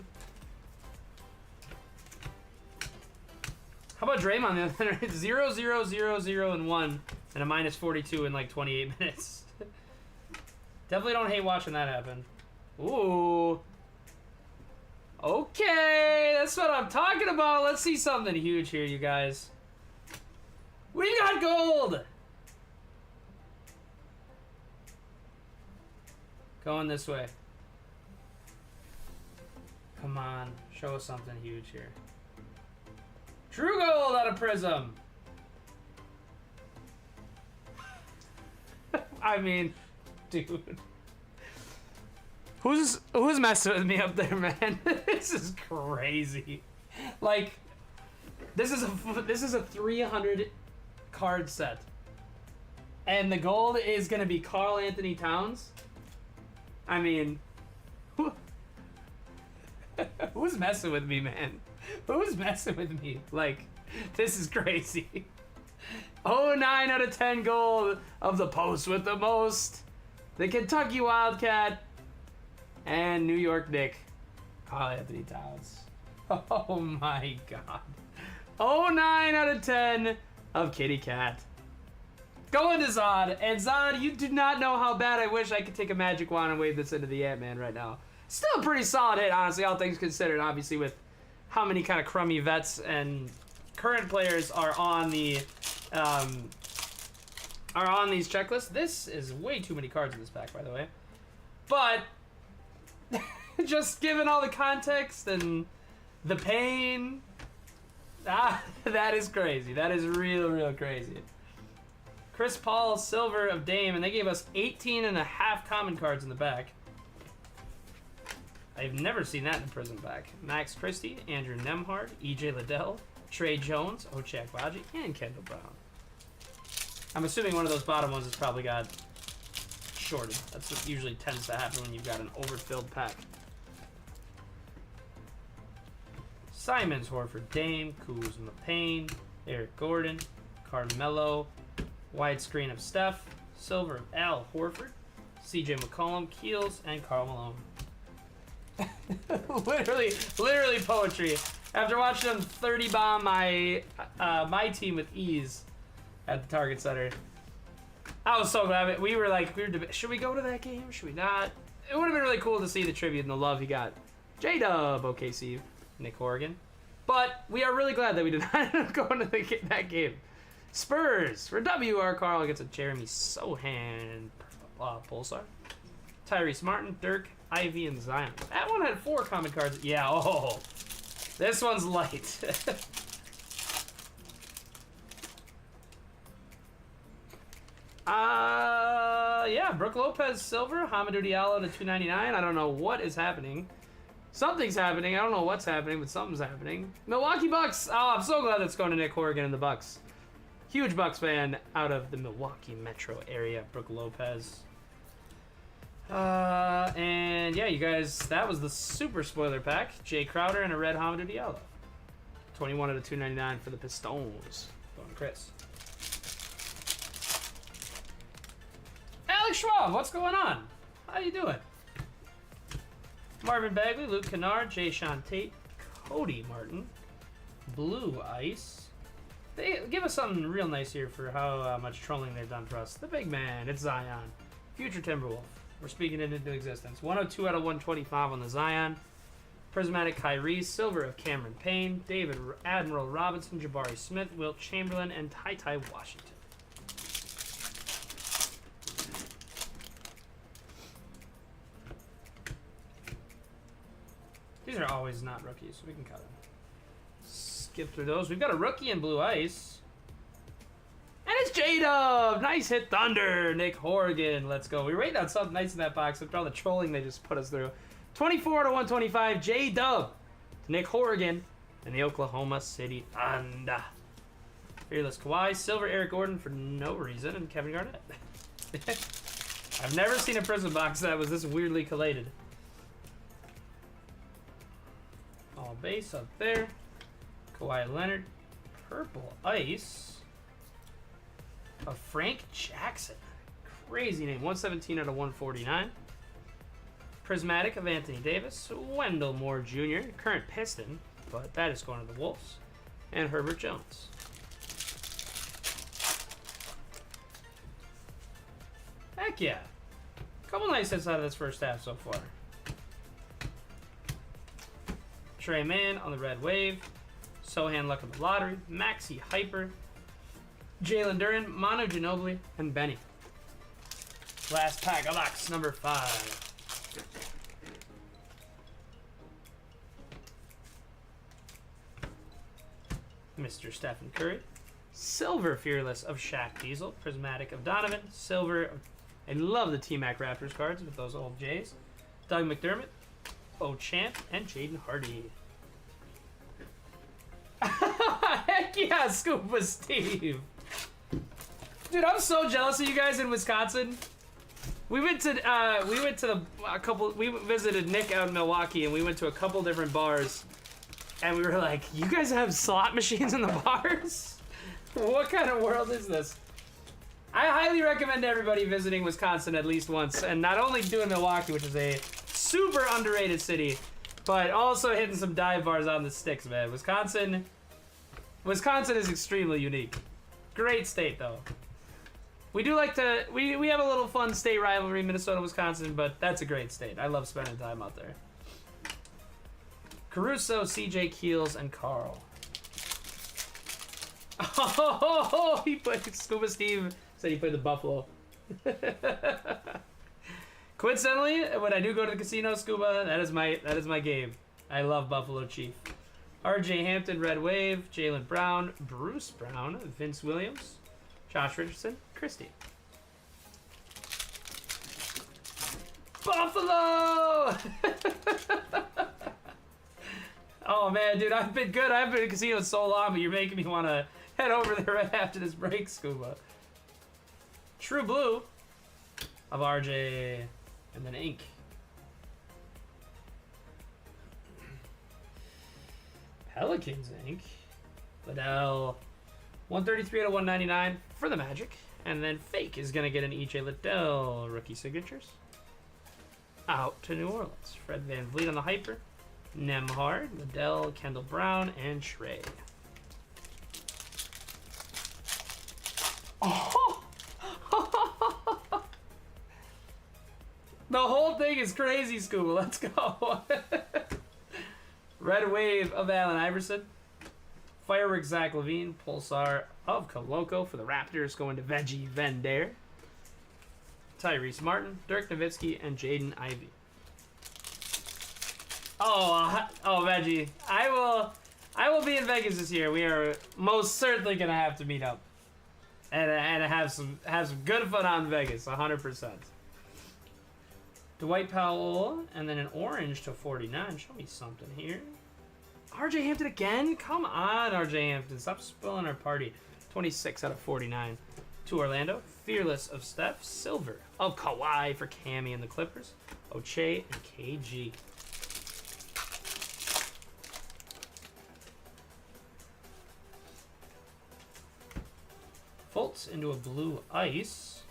How about Draymond? The other 0, 0, 0, 0, and 1, and a minus 42 in like 28 minutes. Definitely don't hate watching that happen. Ooh. Okay, that's what I'm talking about. Let's see something huge here, you guys. We got gold! Going this way. Come on, show us something huge here. True gold out of Prizm. I mean, dude. Who's messing with me up there, man? This is crazy. Like, this is a 300 card set, and the gold is gonna be Karl Anthony Towns. I mean, who's messing with me, man? Who's messing with me? Like, this is crazy. Oh, 9 out of 10 gold of the post with the most. The Kentucky Wildcat and New York Knick, Karl Anthony Towns. Oh my God. Oh, 9 out of 10 of Kitty Cat. Going to Zod. And Zod, you do not know how bad I wish I could take a magic wand and wave this into the Ant-Man right now. Still a pretty solid hit, honestly, all things considered, obviously, with how many kind of crummy vets and current players are on the these checklists. This is way too many cards in this pack, by the way. But just given all the context and the pain, that is crazy. That is real crazy. Chris Paul, silver of Dame, and they gave us 18 and a half common cards in the back. I've never seen that in a Prizm pack. Max Christie, Andrew Nemhard, EJ Liddell, Trey Jones, Ochai Agbaji, and Kendall Brown. I'm assuming one of those bottom ones has probably got shorted. That's what usually tends to happen when you've got an overfilled pack. Simons, Horford, Dame, Kuzma, Payne, Eric Gordon, Carmelo, widescreen of Steph, silver of Al Horford, CJ McCollum, Keels, and Karl Malone. literally poetry. After watching them 30 bomb my team with ease at the Target Center, I was so glad. We were debating, should we go to that game? Should we not? It would have been really cool to see the tribute and the love he got. J-Dub, OKC, Nick Horgan. But we are really glad that we did not end up going to that game. Spurs for WR Carl against a Jeremy Sohan Pulsar. Tyrese Martin, Dirk, Ivy, and Zion. That one had 4 common cards. Yeah, oh. This one's light. Yeah, Brook Lopez silver, Hamidou Diallo to 299. I don't know what is happening. Something's happening. I don't know what's happening, but something's happening. Milwaukee Bucks. Oh, I'm so glad that's going to Nick Horrigan and the Bucks. Huge Bucks fan out of the Milwaukee metro area. Brook Lopez. And yeah, you guys, that was the super spoiler pack. Jay Crowder and a red Hamidou Diallo. 21 out of 299 for the Pistons. Going to Chris. Alex Schwab, what's going on? How you doing? Marvin Bagley, Luke Kennard, Jay Sean Tate, Cody Martin, Blue Ice. They give us something real nice here for how much trolling they've done for us. The big man, it's Zion. Future Timberwolf. We're speaking it into existence. 102 out of 125 on the Zion. Prismatic Kyrie, silver of Cameron Payne, David Admiral Robinson, Jabari Smith, Wilt Chamberlain, and Ty Washington. These are always not rookies, so we can cut them. Skip through those. We've got a rookie in Blue Ice. And it's J-Dub! Nice hit Thunder! Nick Horrigan, let's go. We rated out something nice in that box after all the trolling they just put us through. 24 out of 125, J-Dub. Nick Horrigan and the Oklahoma City Thunder. Fearless Kawhi, silver Eric Gordon for no reason, and Kevin Garnett. I've never seen a Prizm box that was this weirdly collated. All base up there. Kawhi Leonard. Purple Ice. Of Frank Jackson. Crazy name. 117 out of 149. Prismatic of Anthony Davis. Wendell Moore Jr. Current Piston, but that is going to the Wolves. And Herbert Jones. Heck yeah. Couple nice hits out of this first half so far. Trey Mann on the Red Wave. Sohan Luck of the Lottery. Maxi Hyper. Jalen Duren, Manu Ginobili, and Benny. Last pack of box number 5. Mr. Stephen Curry. Silver Fearless of Shaq Diesel. Prismatic of Donovan. Silver. I love the T-Mac Raptors cards with those old J's. Doug McDermott. Champ, and Jaden Hardy. Heck yeah, Scuba Steve. Dude, I'm so jealous of you guys in Wisconsin. We visited Nick out in Milwaukee, and we went to a couple different bars, and we were like, you guys have slot machines in the bars? What kind of world is this? I highly recommend everybody visiting Wisconsin at least once, and not only doing Milwaukee, which is a super underrated city, but also hitting some dive bars on the sticks, man. Wisconsin is extremely unique. Great state, though. We do like to, we have a little fun state rivalry, Minnesota-Wisconsin, but that's a great state. I love spending time out there. Caruso, CJ Keels, and Carl. Oh, he put, Scuba Steve said he played the Buffalo. Coincidentally, when I do go to the casino, Scuba, that is my game. I love Buffalo Chief. RJ Hampton, Red Wave, Jaylen Brown, Bruce Brown, Vince Williams, Josh Richardson, Christie. Buffalo! Oh man, dude, I've been good. I haven't been in casinos so long, but you're making me want to head over there right after this break, Scuba. True Blue of RJ, and then Ink. Pelicans Ink. Liddell. 133 out of 199 for the Magic. And then Fake is going to get an E.J. Liddell rookie signatures. Out to New Orleans. Fred Van Vliet on the Hyper. Nemhard, Liddell, Kendall Brown, and Trey. Oh! The whole thing is crazy, Scuba. Let's go. Red Wave of Allen Iverson. Fireworks Zach LaVine. Pulsar of Koloko for the Raptors going to Veggie Vendare. Tyrese Martin, Dirk Nowitzki, and Jaden Ivey. Oh, Veggie. I will be in Vegas this year. We are most certainly gonna have to meet up and have some good fun out in Vegas. 100%. Dwight Powell, and then an orange to 49. Show me something here. RJ Hampton again? Come on, RJ Hampton. Stop spoiling our party. 26 out of 49. To Orlando. Fearless of Steph. Silver of Kawhi for Cammy and the Clippers. Oche and KG. Fultz into a blue ice.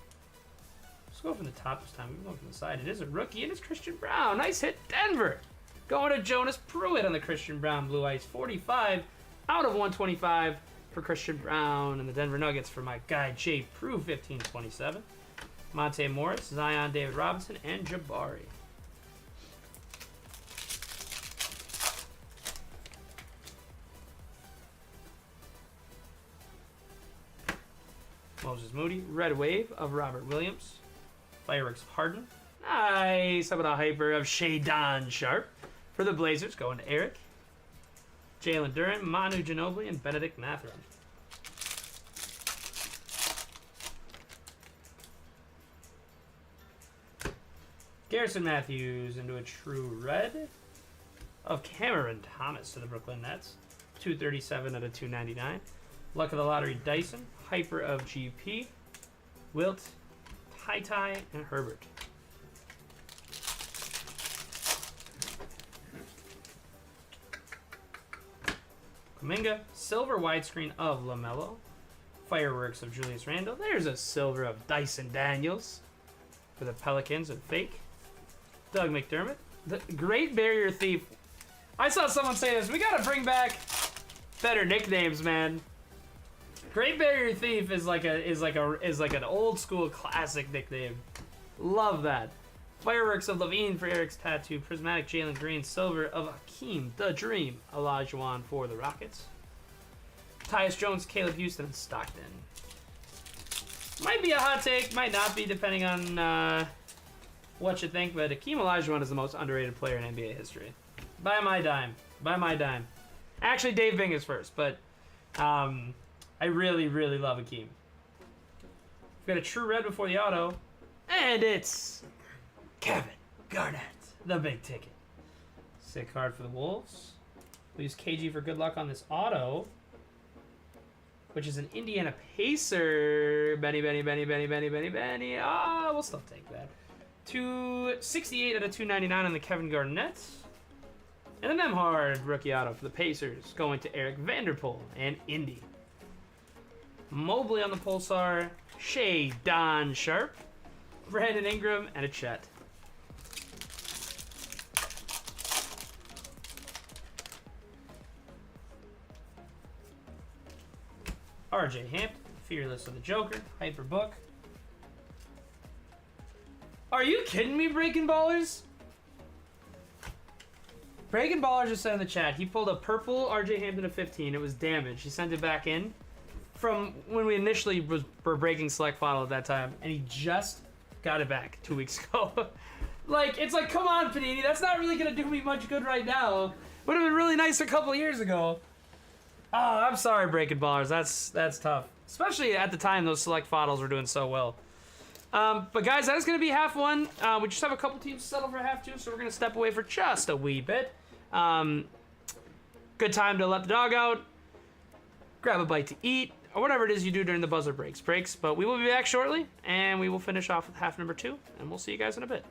Let's go from the top this time. We're going from the side. It is a rookie, and it's Christian Brown. Nice hit, Denver. Going to Jonas Pruitt on the Christian Brown blue ice. 45 out of 125 for Christian Brown. And the Denver Nuggets for my guy, Jay Prue, 15-27. Monte Morris, Zion, David Robinson, and Jabari. Moses Moody, Red Wave of Robert Williams. Fireworks of Harden. Nice. How about a hyper of Shadon Sharp for the Blazers, going to Eric. Jalen Duren, Manu Ginobili, and Benedict Mathurin. Garrison Matthews into a true red of Cameron Thomas to the Brooklyn Nets. 237 out of 299. Luck of the Lottery Dyson, hyper of GP, Wilt, Ty, and Herbert. Kuminga, silver widescreen of LaMelo. Fireworks of Julius Randle. There's a silver of Dyson Daniels for the Pelicans and Fake. Doug McDermott, the Great Barrier Thief. I saw someone say this. We gotta bring back better nicknames, man. Great Barrier Thief is like an old school classic nickname. Love that. Fireworks of Levine for Eric's tattoo. Prismatic Jalen Green. Silver of Hakeem the Dream Olajuwon for the Rockets. Tyus Jones, Caleb Houston, and Stockton. Might be a hot take, might not be, depending on what you think, but Hakeem Olajuwon is the most underrated player in NBA history. By my dime. By my dime. Actually, Dave Bing is first, but I really, really love Hakeem. We've got a true red before the auto, and it's Kevin Garnett, the big ticket. Sick card for the Wolves. We'll use KG for good luck on this auto, which is an Indiana Pacer. Benny. Ah, we'll still take that. 268 out of 299 on the Kevin Garnett. And a Nemhard rookie auto for the Pacers, going to Eric Vanderpool and Indy. Mobley on the Pulsar, Shadon Sharp, Brandon Ingram, and a Chet. RJ Hampton, Fearless of the Joker, Hyperbook. Are you kidding me, Breaking Ballers? Breaking Ballers just said in the chat, he pulled a purple RJ Hampton of 15. It was damaged. He sent it back in from when we initially were breaking select file at that time, and he just got it back 2 weeks ago. Like, it's like, come on, Panini, that's not really going to do me much good right now. Would have been really nice a couple years ago. Oh, I'm sorry, Breaking Ballers. That's tough. Especially at the time those select files were doing so well. But guys, that is going to be half one. We just have a couple teams settled for half two, so we're going to step away for just a wee bit. Good time to let the dog out, grab a bite to eat, or whatever it is you do during the buzzer breaks. But we will be back shortly, and we will finish off with half number two, and we'll see you guys in a bit.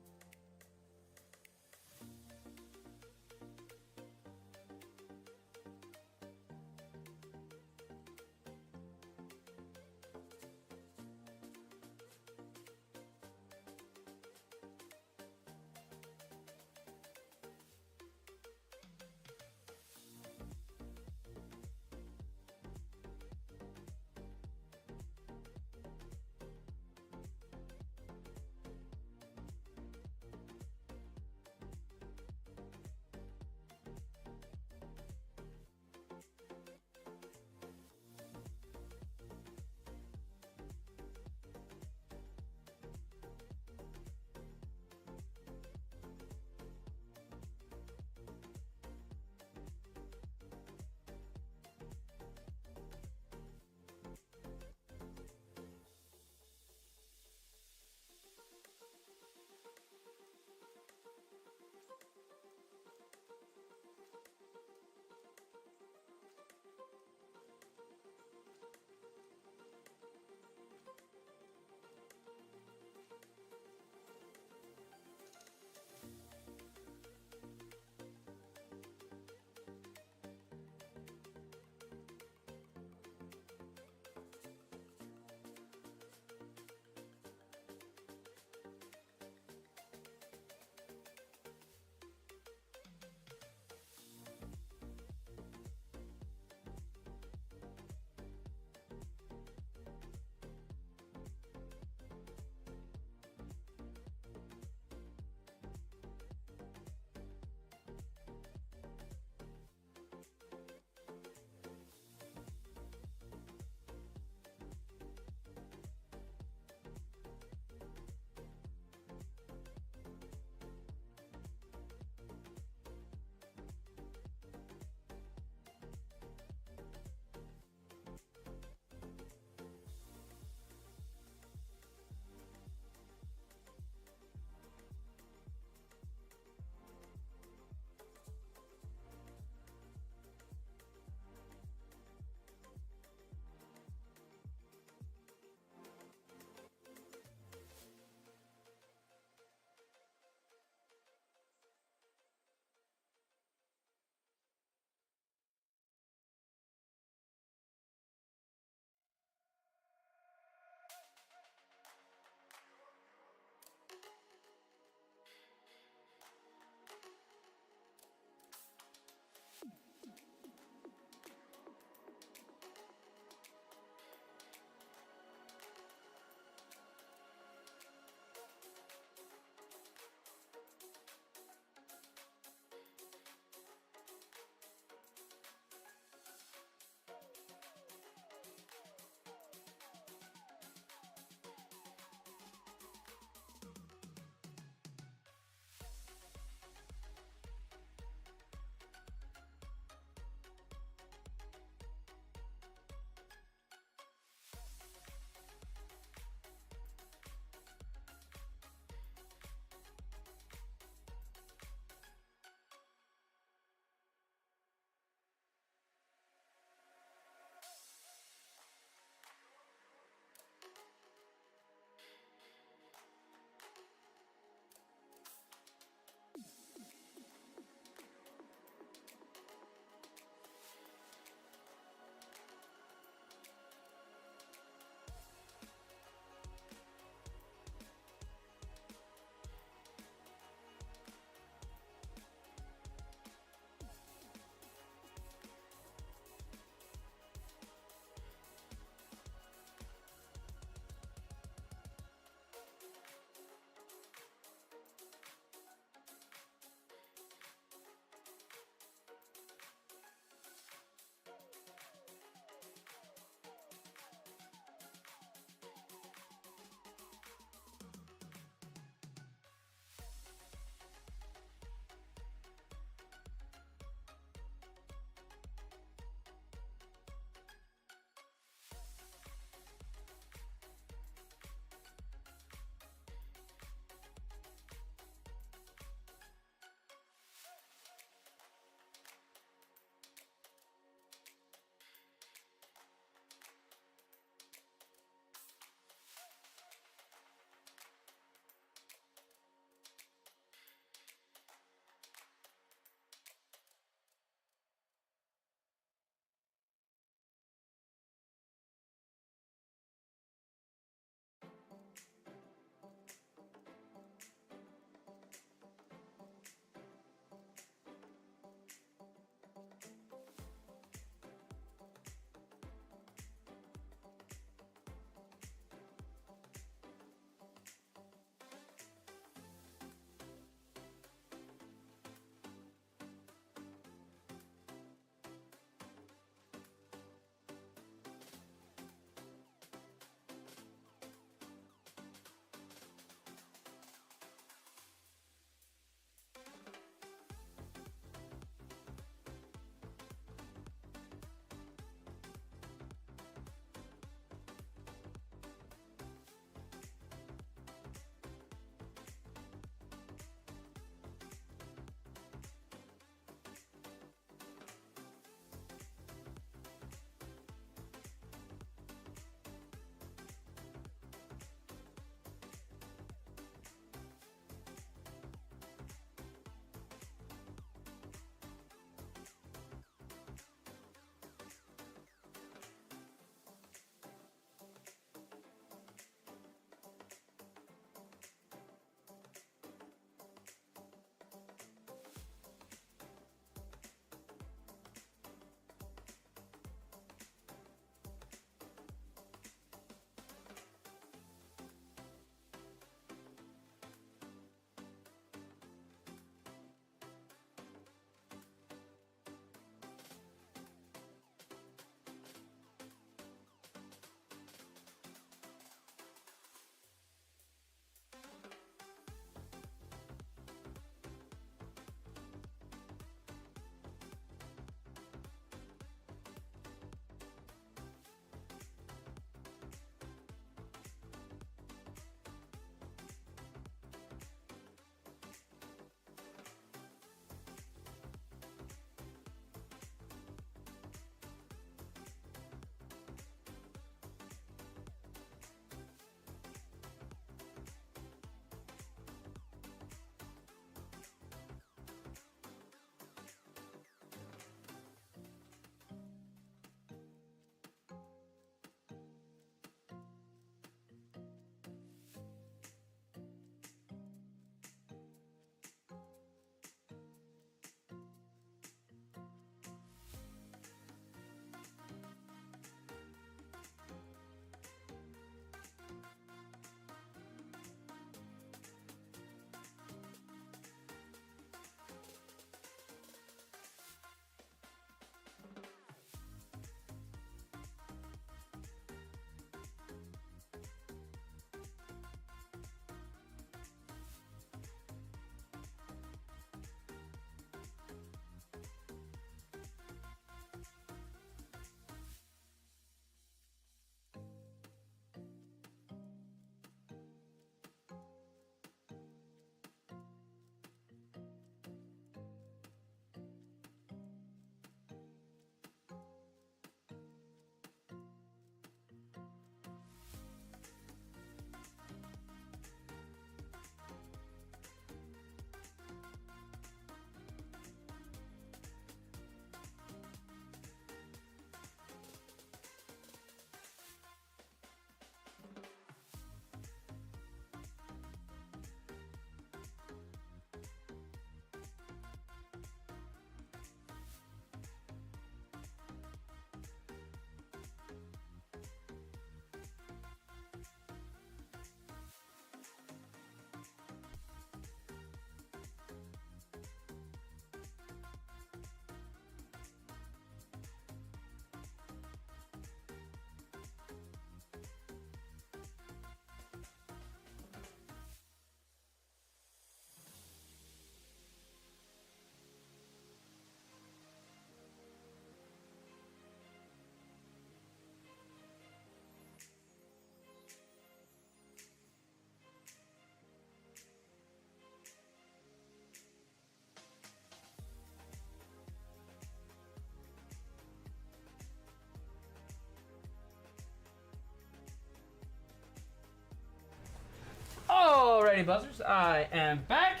Alrighty, Buzzers. I am back,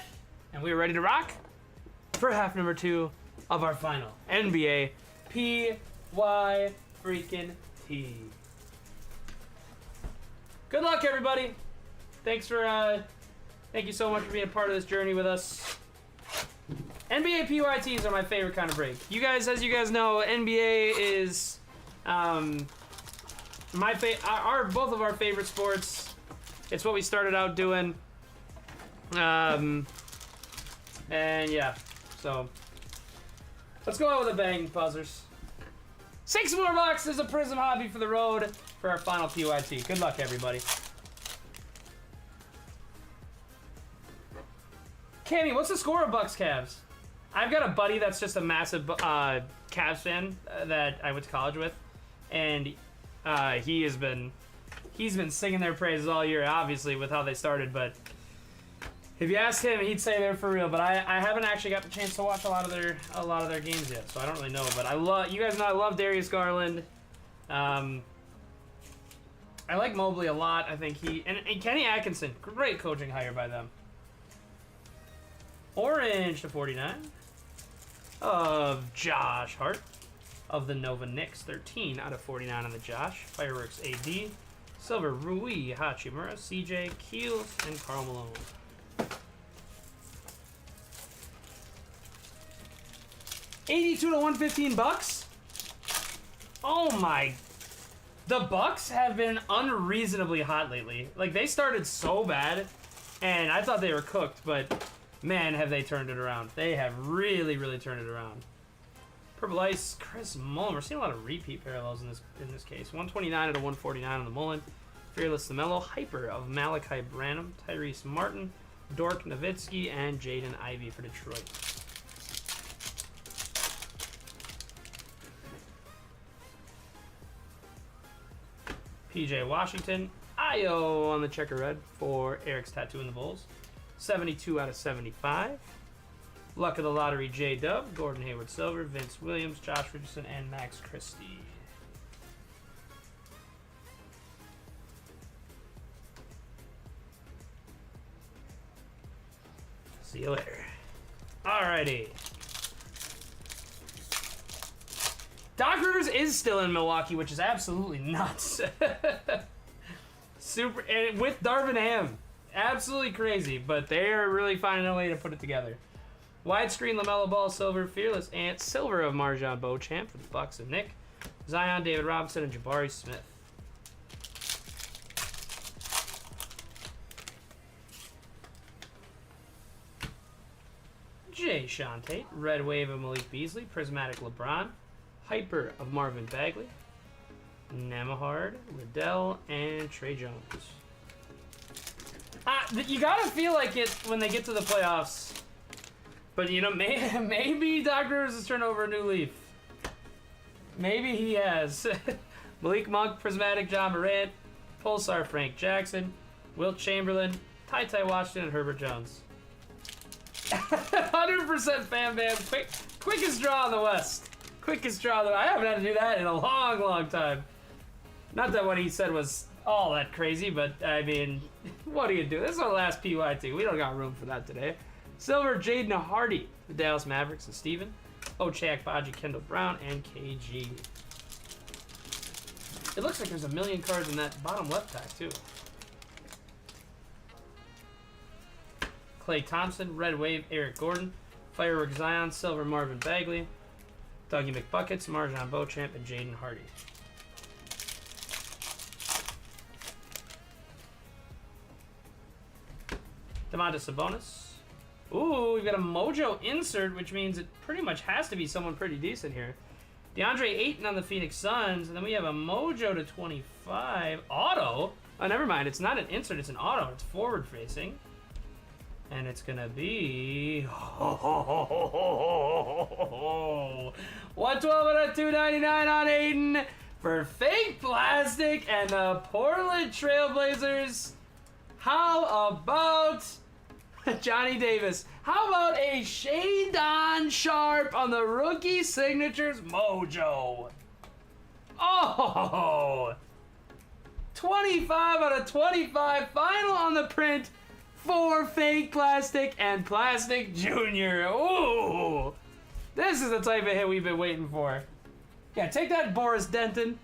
and we are ready to rock for half number 2 of our final NBA PY freaking T. Good luck, everybody. Thank you so much for being a part of this journey with us. NBA PYTs are my favorite kind of break. You guys, as you guys know, NBA is both of our favorite sports. It's what we started out doing. And yeah, so let's go out with a bang, Buzzers. 6 more boxes of Prizm Hobby for the road for our final PYT. Good luck, everybody. Cammy, what's the score of Bucks Cavs? I've got a buddy that's just a massive Cavs fan that I went to college with, and he's been singing their praises all year, obviously, with how they started, but if you ask him, he'd say they're for real. But I haven't actually got the chance to watch a lot of their games yet, so I don't really know. But you guys know I love Darius Garland. I like Mobley a lot. I think and Kenny Atkinson, great coaching hire by them. Orange to 49 of Josh Hart of the Nova Knicks. 13 out of 49 on the Josh. Fireworks AD. Silver Rui Hachimura, CJ Keels, and Karl Malone. $82 to $115. Oh my! The Bucks have been unreasonably hot lately. Like, they started so bad, and I thought they were cooked, but man, have they turned it around. They have really, really turned it around. Purple Ice, Chris Mullen. We're seeing a lot of repeat parallels in this case. 129 to 149 on the Mullen. Fearless LaMelo, Hyper of Malachi Branham, Tyrese Martin, Dork Nowitzki, and Jaden Ivey for Detroit. PJ Washington, Io on the checker red for Eric's Tattoo in the Bulls. 72 out of 75. Luck of the Lottery, J-Dub, Gordon Hayward Silver, Vince Williams, Josh Richardson, and Max Christie. See you later. Alrighty. Doc Rivers is still in Milwaukee, which is absolutely nuts. Super, and with Darvin Ham. Absolutely crazy, but they are really finding a way to put it together. Widescreen LaMelo Ball, Silver, Fearless Ant, Silver of Marjon Beauchamp for the Bucks and Nick. Zion, David Robinson, and Jabari Smith. Jay Shante, Red Wave of Malik Beasley, Prismatic LeBron, Hyper of Marvin Bagley, Nembhard, Liddell, and Trey Jones. You gotta feel like it when they get to the playoffs. But, you know, maybe Doc Rivers has turned over a new leaf. Maybe he has. Malik Monk, Prismatic John Morant, Pulsar Frank Jackson, Wilt Chamberlain, Ty Washington, and Herbert Jones. 100% Fam Bam. Quickest draw in the West. Quickest draw. I haven't had to do that in a long, long time. Not that what he said was all that crazy, but, I mean, what do you do? This is our last PYT. We don't got room for that today. Silver, Jaden Hardy, the Dallas Mavericks, and Steven. Ochak, Baji, Kendall Brown, and KG. It looks like there's a million cards in that bottom left pack, too. Klay Thompson, Red Wave, Eric Gordon, Firework Zion, Silver Marvin Bagley, Dougie McBuckets, Marjon Beauchamp, and Jaden Hardy. Domantas Sabonis. Ooh, we've got a Mojo insert, which means it pretty much has to be someone pretty decent here. DeAndre Ayton on the Phoenix Suns, and then we have a Mojo to 25. Auto? Oh, never mind. It's not an insert, it's an auto. It's forward facing. And it's going to be... 112 out of 299 on Ayton for fake plastic and the Portland Trailblazers. How about Johnny Davis? How about a Shadon Sharp on the rookie signatures Mojo? Oh! 25 out of 25. Final on the print 4 fake plastic and plastic junior. Ooh. This is the type of hit we've been waiting for. Yeah, take that, Boris Denton.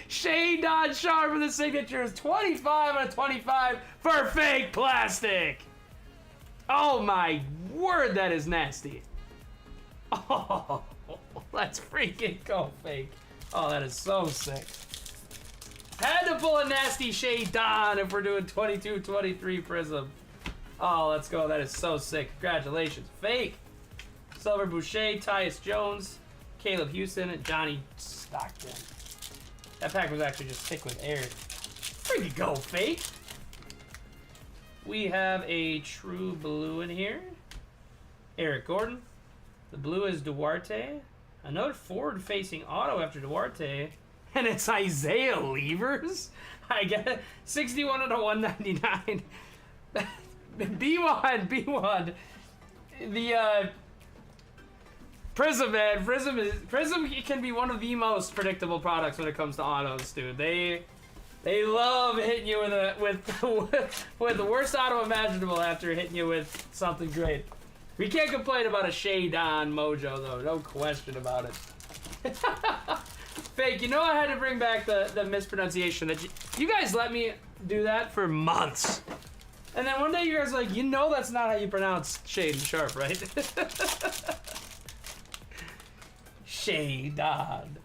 Shea Don Sharp with the signature is 25 out of 25 for fake plastic. Oh my word, that is nasty. Oh, let's freaking go fake. Oh, that is so sick. Had to pull a nasty Shea Don if we're doing 22-23 Prizm. Oh, let's go. That is so sick. Congratulations. Fake. Silver Boucher, Tyus Jones, Caleb Houston, and Johnny Stockton. That pack was actually just thick with air. Freaking go, fake. We have a true blue in here. Eric Gordon. The blue is Duarte. Another forward-facing auto after Duarte. And it's Isaiah Levers. I get 61 out of 199. B1. The Prizm, man. Prizm can be one of the most predictable products when it comes to autos, dude. They love hitting you with the worst auto imaginable after hitting you with something great. We can't complain about a Shea Don Mojo though, no question about it. Fake, you know I had to bring back the mispronunciation that you guys let me do that for months. And then one day you guys were like, you know that's not how you pronounce Shade Sharp, right? Shea Don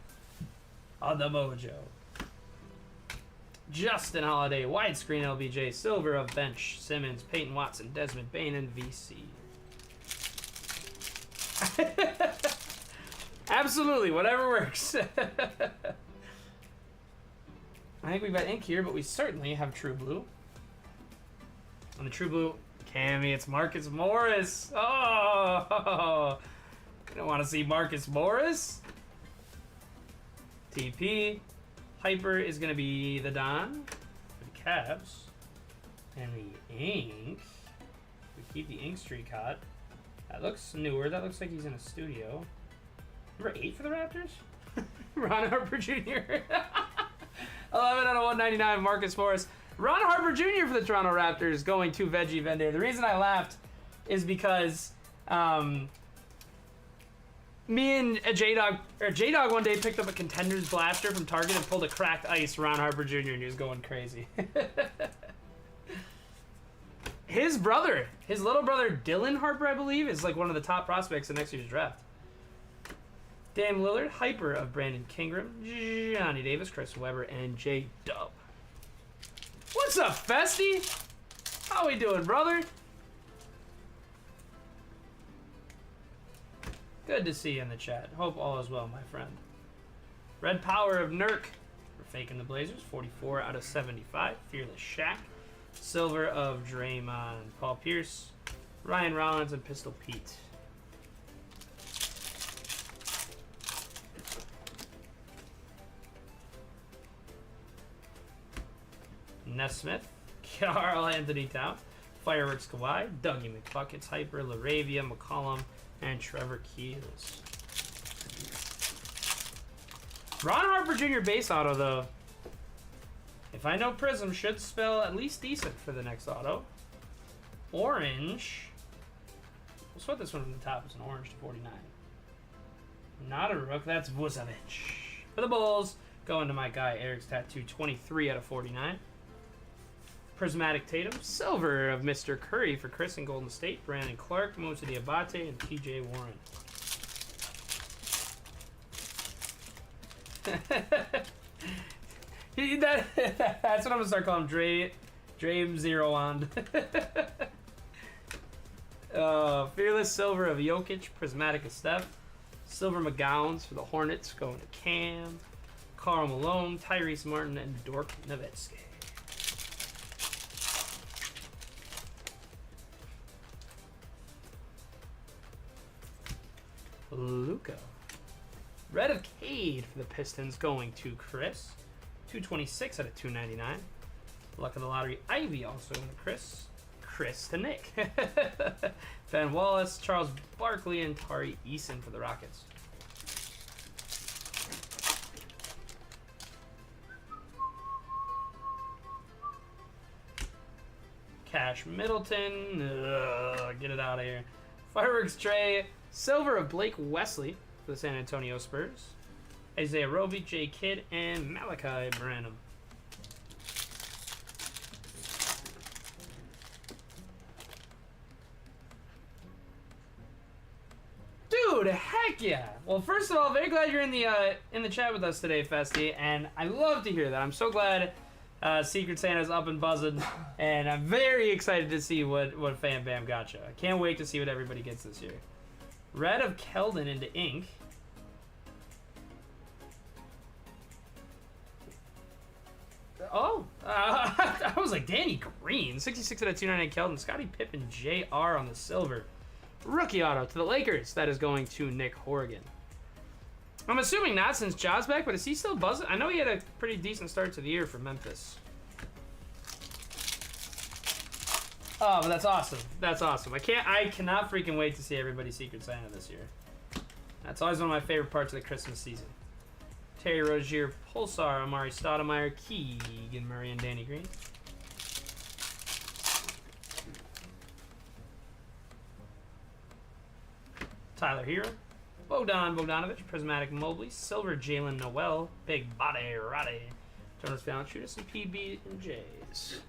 on the Mojo. Justin Holiday, widescreen LBJ, silver of bench, Simmons, Peyton Watson, Desmond Bain, and VC. Absolutely, whatever works. I think we've got ink here, but we certainly have True Blue. On the True Blue, Cammy, it's Marcus Morris. Oh, you don't want to see Marcus Morris. TP. Hyper is going to be the Don for the Cavs. And the ink, we keep the ink streak hot. That looks newer. That looks like he's in a studio. Number 8 for the Raptors? Ron Harper Jr. 11 out of 199, Marcus Morris. Ron Harper Jr. for the Toronto Raptors going to Veggie Vendor. The reason I laughed is because me and J-Dog one day picked up a Contenders blaster from Target and pulled a cracked ice Ron Harper Jr. and he was going crazy. His little brother Dylan Harper, I believe, is like one of the top prospects in next year's draft. Dame Lillard, Hyper of Brandon Kingram, Johnny Davis, Chris Webber, and J-Dub. What's up, Festy? How we doing, brother? Good to see you in the chat. Hope all is well, my friend. Red Power of Nurk for faking the Blazers, 44 out of 75. Fearless Shaq. Silver of Draymond, Paul Pierce, Ryan Rollins, and Pistol Pete. Nesmith, Karl Anthony Towns, Fireworks Kawhi, Dougie McBuckets, Hyper, Laravia, McCollum, and Trevor Keels. Ron Harper Jr. base auto, though. If I know Prizm, should spell at least decent for the next auto. Orange. We'll sweat this one from the top. It's an orange to 49. Not a rook. That's Vucevic. For the Bulls, going to my guy Eric's Tattoo, 23 out of 49. Prismatic Tatum, silver of Mr. Curry for Chris in Golden State, Brandon Clark, Moussa Diabate, and TJ Warren. That's what I'm gonna start calling him, Dream Zero on. Fearless silver of Jokic, Prismatic of Steph, silver McGowns for the Hornets, going to Cam, Karl Malone, Tyrese Martin, and Dirk Nowitzki. Luka. Red of Cade for the Pistons, going to Chris. 226 out of 299. Luck of the Lottery, Ivy also going to Chris. Chris to Nick. Ben Wallace, Charles Barkley, and Tari Eason for the Rockets. Cash Middleton. Ugh, get it out of here. Fireworks Trey. Silver of Blake Wesley for the San Antonio Spurs. Isaiah Roby, J. Kidd, and Malachi Branham. Dude, heck yeah! Well, first of all, very glad you're in the chat with us today, Festy, and I love to hear that. I'm so glad Secret Santa's up and buzzing, and I'm very excited to see what Fan Bam got you. I can't wait to see what everybody gets this year. Red of Keldon into ink. Oh, I was like, Danny Green, 66 out of 299 Keldon. Scottie Pippen Jr. on the silver. Rookie auto to the Lakers. That is going to Nick Horrigan. I'm assuming not since Ja's back, but is he still buzzing? I know he had a pretty decent start to the year for Memphis. Oh, but that's awesome. That's awesome. I cannot freaking wait to see everybody's Secret Santa this year. That's always one of my favorite parts of the Christmas season. Terry Rozier, Pulsar, Amari Stoudemire, Keegan Murray, and Danny Green. Tyler Hero, Bogdan Bogdanovic, Prismatic Mobley, Silver Jalen Noel, Big Body Roddy, Jonas Valanciunas, and PB and J's.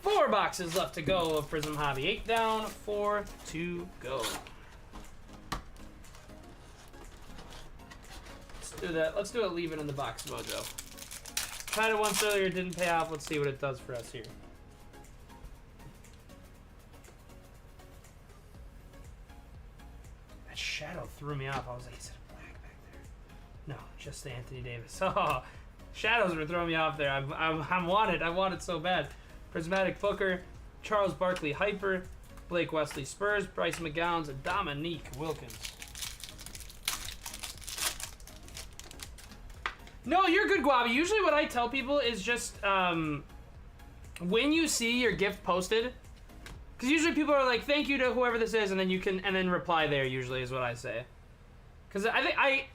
4 boxes left to go of Prizm Hobby. 8 down, 4 to go. Let's do that. Let's do it. Leave it in the box, Mojo. Tried it once earlier, didn't pay off. Let's see what it does for us here. That shadow threw me off. I was like, is it black back there? No, just Anthony Davis. Oh, shadows were throwing me off there. I'm wanted. I want it so bad. Prismatic Booker, Charles Barkley Hyper, Blake Wesley Spurs, Bryce McGowns, and Dominique Wilkins. No, you're good, Guabi. Usually what I tell people is just when you see your gift posted, because usually people are like, thank you to whoever this is, and then you can, and then reply there usually is what I say. Because I think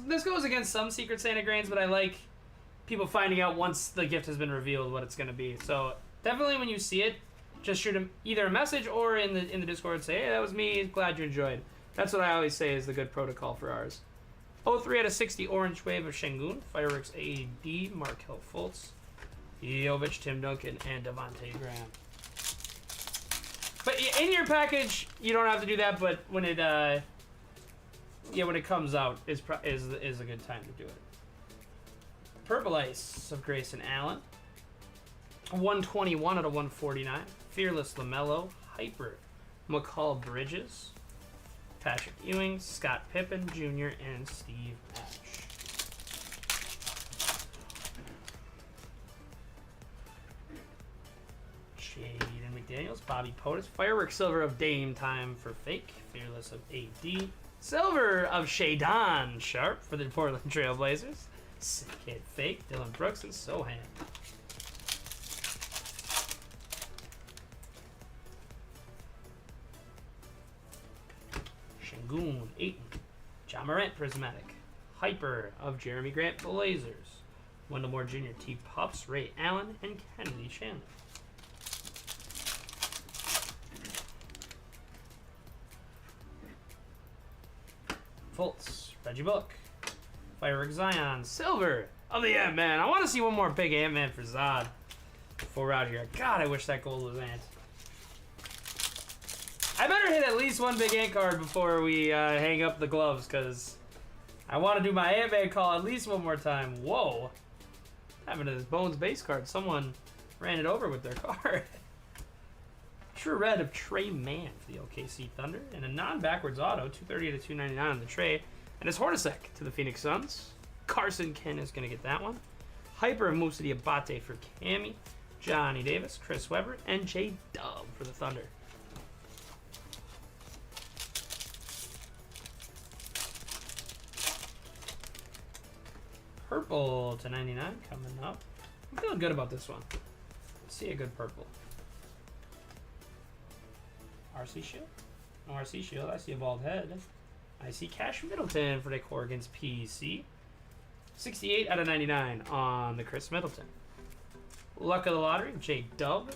this goes against some Secret Santa grains, but I like people finding out once the gift has been revealed what it's going to be. So definitely when you see it, just shoot them either a message or in the Discord say, hey, that was me, glad you enjoyed. That's what I always say is the good protocol for ours. 03 out of 60 Orange Wave of Şengün, Fireworks AD, Markelle Fultz, Jovic, Tim Duncan, and Devontae Graham. But in your package, you don't have to do that, but when it when it comes out is a good time to do it. Purple Ice of Grayson Allen, 121 out of 149. Fearless LaMelo, Hyper, McCall Bridges, Patrick Ewing, Scott Pippen Jr., and Steve Nash. Jaden McDaniels, Bobby Portis, Fireworks Silver of Dame Time for Fake, Fearless of AD, Silver of Shadon Sharp for the Portland Trail Blazers, Sick Kid Fake, Dylan Brooks, and Sohan. Şengün, Ayton, Ja Morant Prismatic, Hyper of Jeremy Grant Blazers, Wendell Moore Jr., T. Puffs, Ray Allen, and Kennedy Chandler. Fultz, Reggie Bullock, Fireworks Zion, Silver of the Ant-Man. I want to see one more big Ant-Man for Zod before we're out here. God, I wish that gold was Ant. I better hit at least one big Ant card before we hang up the gloves, because I want to do my Ant-Man call at least one more time. Whoa. What happened to this Bones base card? Someone ran it over with their card. True Red of Trey Mann for the OKC Thunder, and a non-backwards auto, 230 to 299 on the Trey, and his Hornacek to the Phoenix Suns. Carson Ken is going to get that one. Hyper of Moussa Diabate for Cammy, Johnny Davis, Chris Webber, and J Dub for the Thunder. Purple to 99 coming up. I'm feeling good about this one. Let's see a good purple. RC Shield? No RC Shield. I see a bald head. I see Cash Middleton for Nick Horrigan's PC. 68 out of 99 on the Chris Middleton. Luck of the Lottery, J Dub.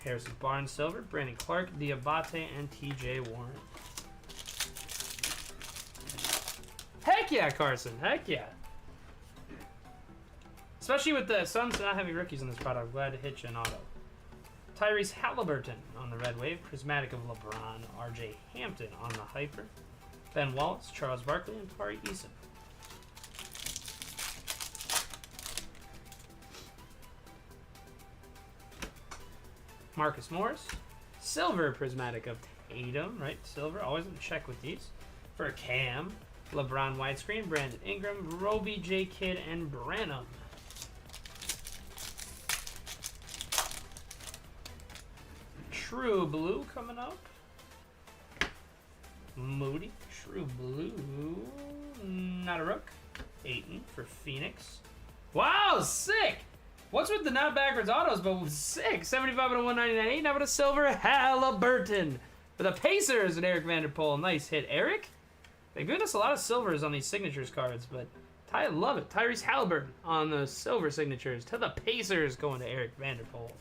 Harrison Barnes, silver. Brandon Clark, Diabate, and TJ Warren. Heck yeah, Carson. Heck yeah. Especially with the Suns not having rookies in this product. I'm glad to hit you an auto. Tyrese Halliburton on the red wave. Prismatic of LeBron. RJ Hampton on the hyper. Ben Wallace, Charles Barkley, and Tari Eason. Marcus Morris. Silver Prismatic of Tatum, right? Silver, always in check with these. For Cam, LeBron widescreen, Brandon Ingram, Roby J. Kidd, and Branham. True Blue coming up. Moody, True Blue, not a rook. Ayton for Phoenix. Wow, sick! What's with the not backwards autos, but sick. 75 and a 199. Ayton, how about a silver Halliburton for the Pacers and Eric Vanderpool. Nice hit, Eric. They give us a lot of silvers on these signatures cards, but I love it. Tyrese Halliburton on the silver signatures to the Pacers going to Eric Vanderpool.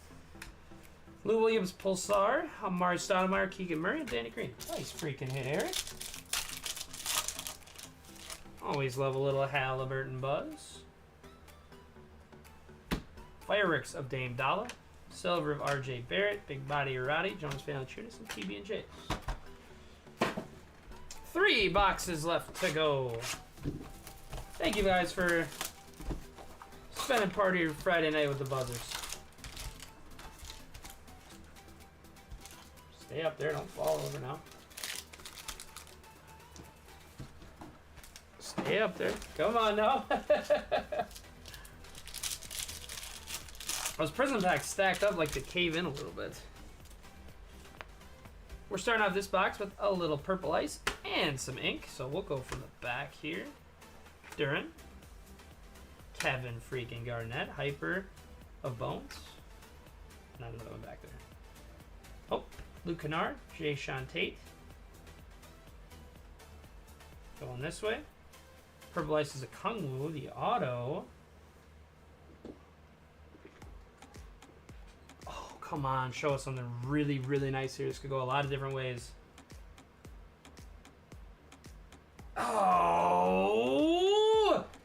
Lou Williams, Pulsar, Amari Stoudemire, Keegan Murray, and Danny Green. Nice freaking hit, Eric. Always love a little Halliburton buzz. Fireworks of Dame Dalla. Silver of RJ Barrett, Big Body Arati, Jonas Valanciunas, and TB&J. 3 boxes left to go. Thank you guys for spending part of your Friday night with the buzzers. Stay up there, don't fall over now. Stay up there. Come on now. Those Prizm packs stacked up like to cave in a little bit. We're starting off this box with a little purple ice and some ink. So we'll go from the back here. Duran. Kevin freaking Garnett. Hyper of Bones. Not another one back there. Oh, Luke Kennard. Jay Sean Tate. Going this way. Purple ice is a Kung Wu. The auto. Come on, show us something really, really nice here. This could go a lot of different ways. Oh,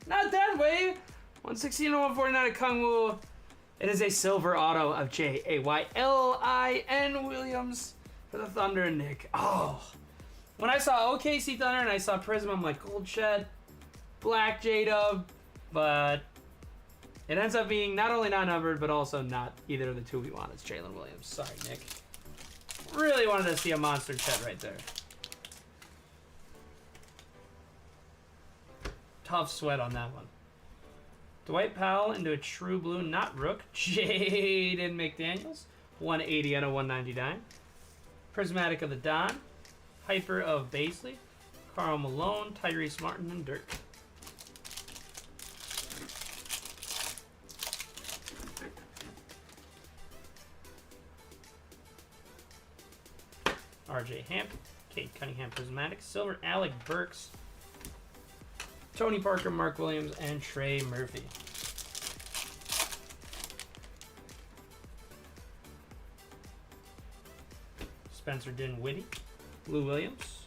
not that way. 116 and 149 at Kung Wu. It is a silver auto of Jaylin Williams for the Thunder and Nick. Oh, when I saw OKC Thunder and I saw Prizm, I'm like, Gold Shed, Black J-Dub, but it ends up being not only not numbered, but also not either of the two we want. It's Jaylin Williams. Sorry, Nick. Really wanted to see a monster Chet right there. Tough sweat on that one. Dwight Powell into a True Blue, not Rook. Jaden McDaniels. 180 out of 199. Prismatic of the Don. Hyper of Baisley. Karl Malone, Tyrese Martin, and Dirk. RJ Hampton, Kate Cunningham Prismatic, Silver Alec Burks, Tony Parker, Mark Williams, and Trey Murphy. Spencer Dinwiddie, Lou Williams,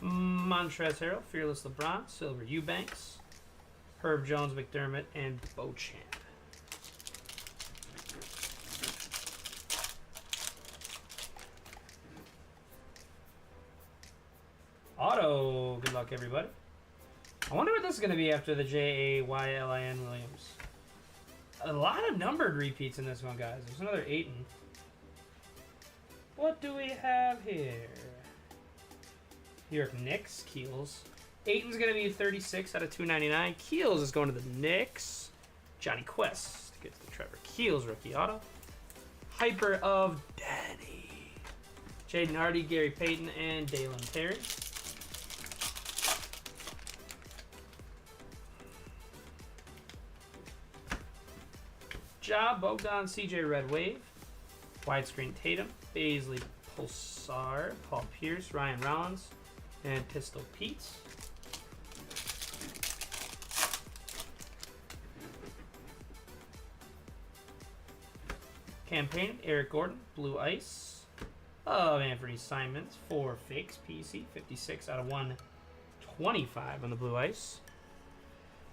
Montrezl Harrell, Fearless LeBron, Silver Eubanks, Herb Jones, McDermott, and Beauchamp. Auto. Good luck, everybody. I wonder what this is going to be after the Jaylin Williams. A lot of numbered repeats in this one, guys. There's another Ayton. What do we have here? New York Knicks, Keels. Ayton's going to be 36 out of 299. Keels is going to the Knicks. Johnny Quest gets the Trevor Keels rookie auto. Hyper of Danny. Jaden Hardy, Gary Payton, and Dalen Terry. Ja, Bogdan, CJ Red Wave, Widescreen Tatum, Baisley Pulsar, Paul Pierce, Ryan Rollins, and Pistol Pete. Campaign, Eric Gordon, Blue Ice of Anthony Simons, 4 fakes, PC, 56 out of 125 on the Blue Ice.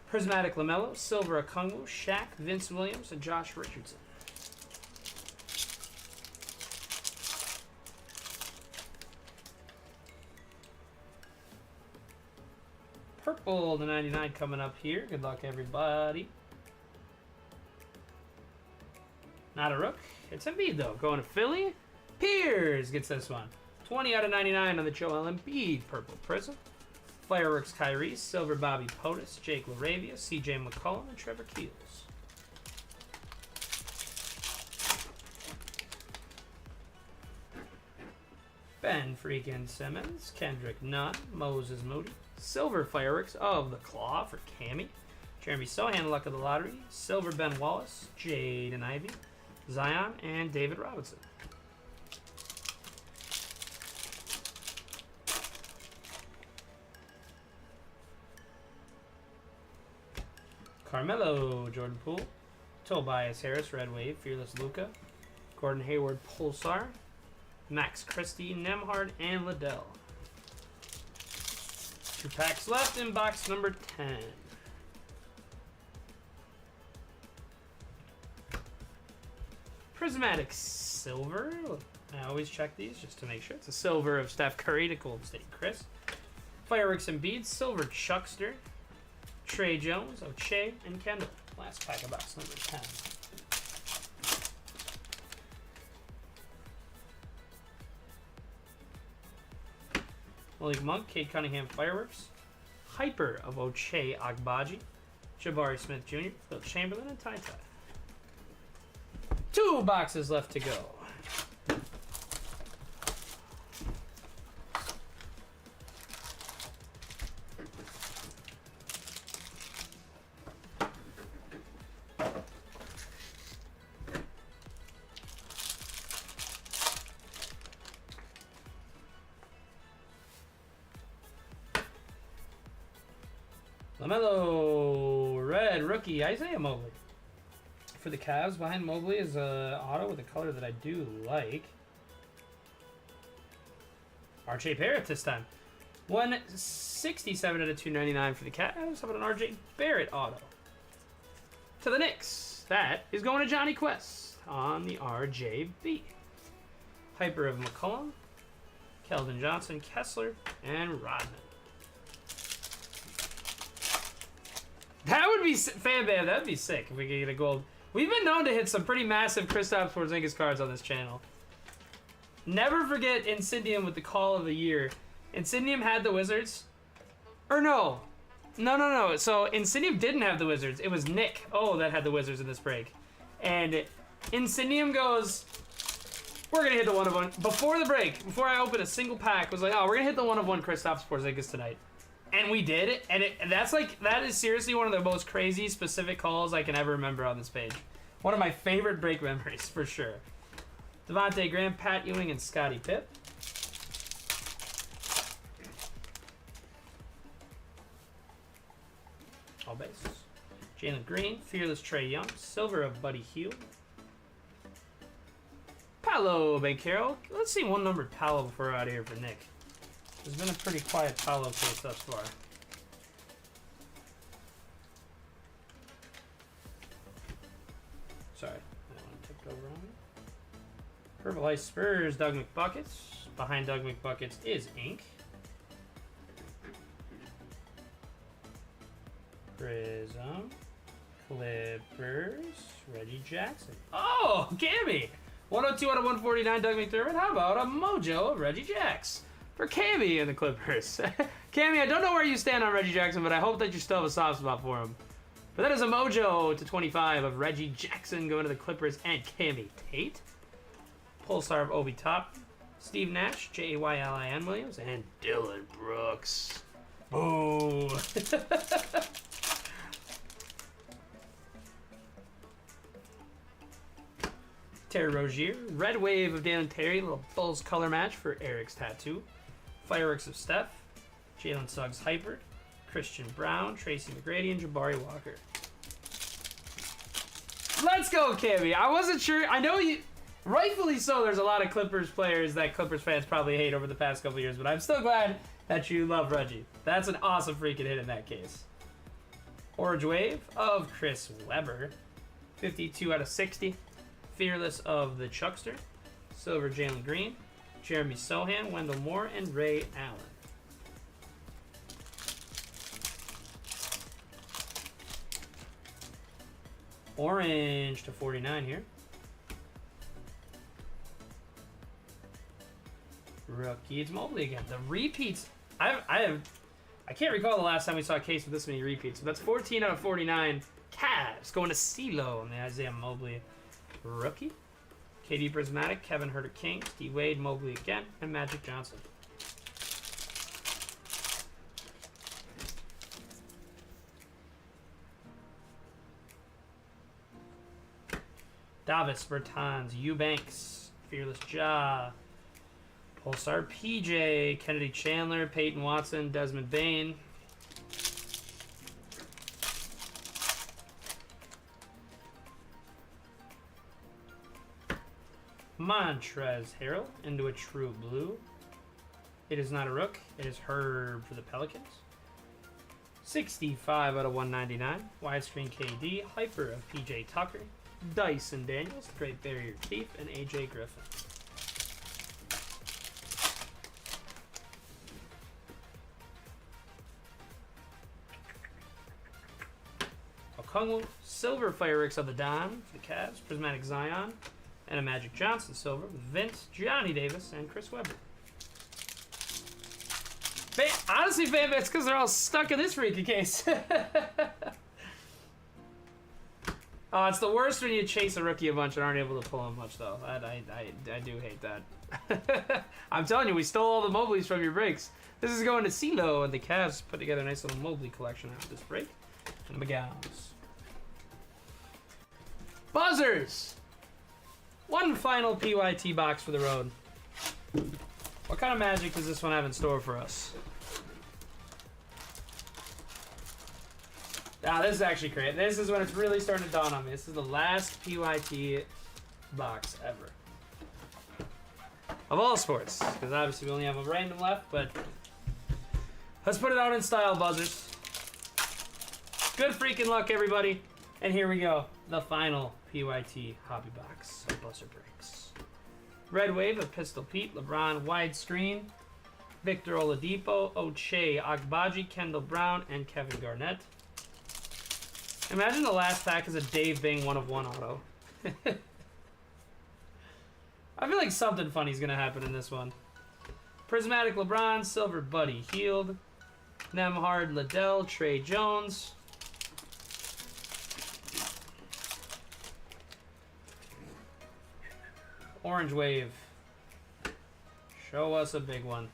Prismatic LaMelo, Silver Okongwu, Shaq, Vince Williams, and Josh Richardson. Purple to 99 coming up here. Good luck, everybody. Not a rook. It's Embiid, though. Going to Philly. Piers gets this one. 20 out of 99 on the Joel Embiid Purple Prizm. Fireworks Kyrie, Silver Bobby Potus, Jake LaRavia, CJ McCollum, and Trevor Keels. Ben freaking Simmons, Kendrick Nunn, Moses Moody, Silver Fireworks of the Claw for Cammy, Jeremy Sohan, Luck of the Lottery, Silver Ben Wallace, Jaden Ivey, Zion, and David Robinson. Carmelo, Jordan Poole, Tobias Harris, Red Wave, Fearless Luca, Gordon Hayward, Pulsar, Max Christie, Nemhard, and Liddell. 2 packs left in box number 10. Prismatic Silver. I always check these just to make sure. It's a silver of Steph Curry to Golden State Chris. Fireworks Embiid, Silver Chuckster, Trey Jones, O'Shea, and Kendall. Last pack of box number 10. Malik Monk, Cade Cunningham Fireworks, Hyper of Ochai Agbaji, Jabari Smith Jr., Phil Chamberlain, and Ty Ty. 2 boxes left to go. LaMelo, red rookie, Isaiah Mobley. For the Cavs, behind Mobley is an auto with a color that I do like. RJ Barrett this time. 167 out of 299 for the Cavs. How about an RJ Barrett auto? To the Knicks. That is going to Johnny Quest on the RJB. Hyper of McCollum, Keldon Johnson, Kessler, and Rodman. That would be fan bam. That'd be sick if we could get a gold. We've been known to hit some pretty massive Kristaps Porzingis cards on this channel. Never forget Incendium with the call of the year. Incendium had the Wizards, or no. So Incendium didn't have the Wizards. It was Nick. Oh, that had the Wizards in this break, and Incendium goes, "We're gonna hit the 1-of-1 before the break. Before I open a single pack, was like, oh, we're gonna hit the 1-of-1 Kristaps Porzingis tonight." And we did it, and that is seriously one of the most crazy specific calls I can ever remember on this page. One of my favorite break memories, for sure. Devontae Graham, Pat Ewing, and Scottie Pipp. All base. Jalen Green, Fearless Trey Young, Silver of Buddy Hield. Paolo Banchero. Let's see one numbered Paolo before we're out of here for Nick. There's been a pretty quiet Paolo case thus far. Sorry, that one tipped over on me. Purple Ice Spurs, Doug McBuckets. Behind Doug McBuckets is Ink. Prizm. Clippers. Reggie Jackson. Oh, Cammy! 102 out of 149, Doug McDermott. How about a mojo of Reggie Jacks for Cammy and the Clippers? Cammy, I don't know where you stand on Reggie Jackson, but I hope that you still have a soft spot for him. But that is a mojo to 25 of Reggie Jackson going to the Clippers and Cammy Tate. Pulsar of Obi Top, Steve Nash, Jaylin Williams, and Dylan Brooks. Boo! Terry Rozier, Red Wave of Dan Terry, little Bulls color match for Eric's tattoo. Fireworks of Steph, Jalen Suggs Hyper, Christian Brown, Tracy McGrady, and Jabari Walker. Let's go, Cammy. I wasn't sure. I know you. Rightfully so, there's a lot of Clippers players that Clippers fans probably hate over the past couple years, but I'm still glad that you love Reggie. That's an awesome freaking hit in that case. Orange Wave of Chris Webber. 52 out of 60. Fearless of the Chuckster. Silver Jalen Green. Jeremy Sohan, Wendell Moore, and Ray Allen. Orange to 49 here. Rookie, it's Mobley again. The repeats, I can't recall the last time we saw a case with this many repeats. So that's 14 out of 49. Cavs going to CeeLo on the Isaiah Mobley rookie. KD Prismatic, Kevin Herter King, D Wade, Mobley again, and Magic Johnson. Davis Bertans, Eubanks, Fearless Ja, Pulsar PJ, Kennedy Chandler, Peyton Watson, Desmond Bain. Montrezl Harrell into a true blue. It is not a rook. It is Herb for the Pelicans. 65 out of 199. Widescreen KD. Hyper of PJ Tucker. Dyson Daniels, Great Barrier Reef, and AJ Griffin. Okongwu, Silver Fireworks of the Don for the Cavs. Prismatic Zion. And a Magic Johnson silver with Vince, Johnny Davis, and Chris Webber. Honestly, fam, it's because they're all stuck in this freaky case. Oh, it's the worst when you chase a rookie a bunch and aren't able to pull him much, though. I do hate that. I'm telling you, we stole all the Mobleys from your breaks. This is going to CeeLo, and the Cavs put together a nice little Mobley collection after this break. And the McGowns. Buzzers! One final PYT box for the road. What kind of magic does this one have in store for us? Ah, this is actually great. This is when it's really starting to dawn on me. This is the last PYT box ever. Of all sports. Because obviously we only have a random left, but let's put it out in style, Buzzers. Good freaking luck, everybody. And here we go. The final PYT hobby box of Buzzer Breaks. Red Wave of Pistol Pete, LeBron widescreen, Victor Oladipo, Ochai Agbaji, Kendall Brown, and Kevin Garnett. Imagine the last pack is a Dave Bing 1/1 auto. I feel like something funny is going to happen in this one. Prismatic LeBron, Silver Buddy Hield, Nemhard Liddell, Trey Jones. Orange Wave. Show us a big one.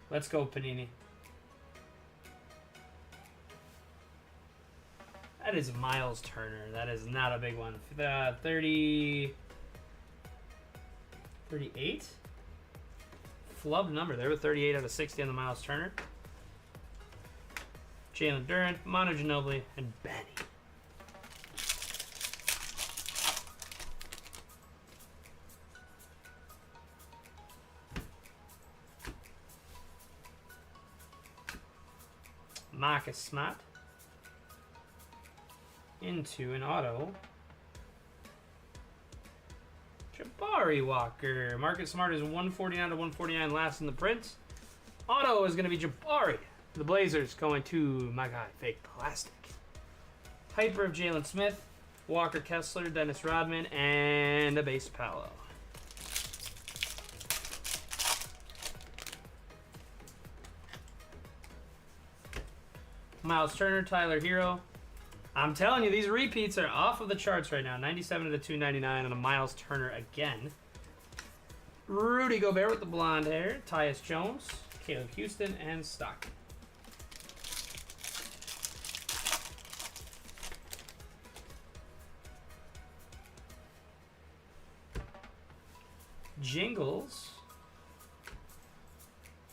Let's go, Panini. That is Miles Turner. That is not a big one. 38? Flub number there with 38 out of 60 on the Miles Turner. Jalen Duren, Manu Ginobili, and Benny. Marcus Smart into an auto. Jabari Walker. Marcus Smart is 149 to 149 last in the print. Auto is going to be Jabari. The Blazers going to my guy, Fake Plastic. Hyper of Jalen Smith. Walker Kessler, Dennis Rodman, and a base Paolo. Miles Turner, Tyler Hero. I'm telling you, these repeats are off of the charts right now. 97 to 299 on a Miles Turner again. Rudy Gobert with the blonde hair. Tyus Jones, Caleb Houston, and Stock. Jingles.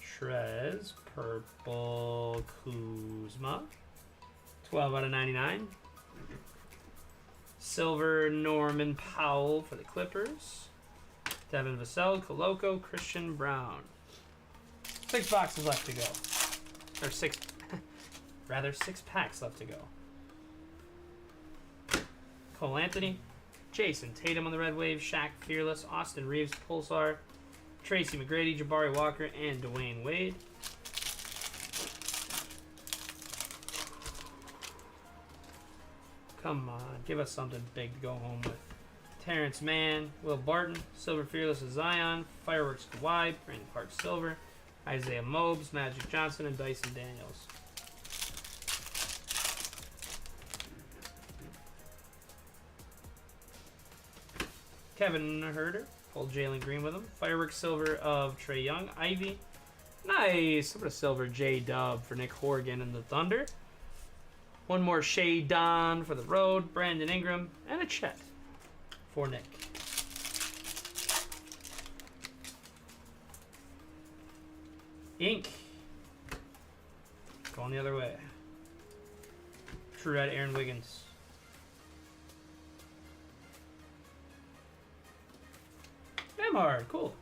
Trez, purple Kuzma, 12 out of 99. Silver Norman Powell for the Clippers. Devin Vassell, Coloco, Christian Brown. 6 boxes left to go. Or 6, rather 6 packs left to go. Cole Anthony, Jason Tatum on the Red Wave, Shaq Fearless, Austin Reeves, Pulsar, Tracy McGrady, Jabari Walker, and Dwayne Wade. Come on, give us something big to go home with. Terrence Mann, Will Barton, Silver Fearless of Zion, Fireworks Kawhi, Brandon Park Silver, Isaiah Mobes, Magic Johnson, and Dyson Daniels. Kevin Herter, pulled Jalen Green with him. Fireworks Silver of Trae Young, Ivy. Nice. What a silver J-Dub for Nick Horgan and the Thunder. One more Shea Don for the Road, Brandon Ingram, and a Chet for Nick. Ink. Going the other way. True Red, Aaron Wiggins. Nemhard, cool.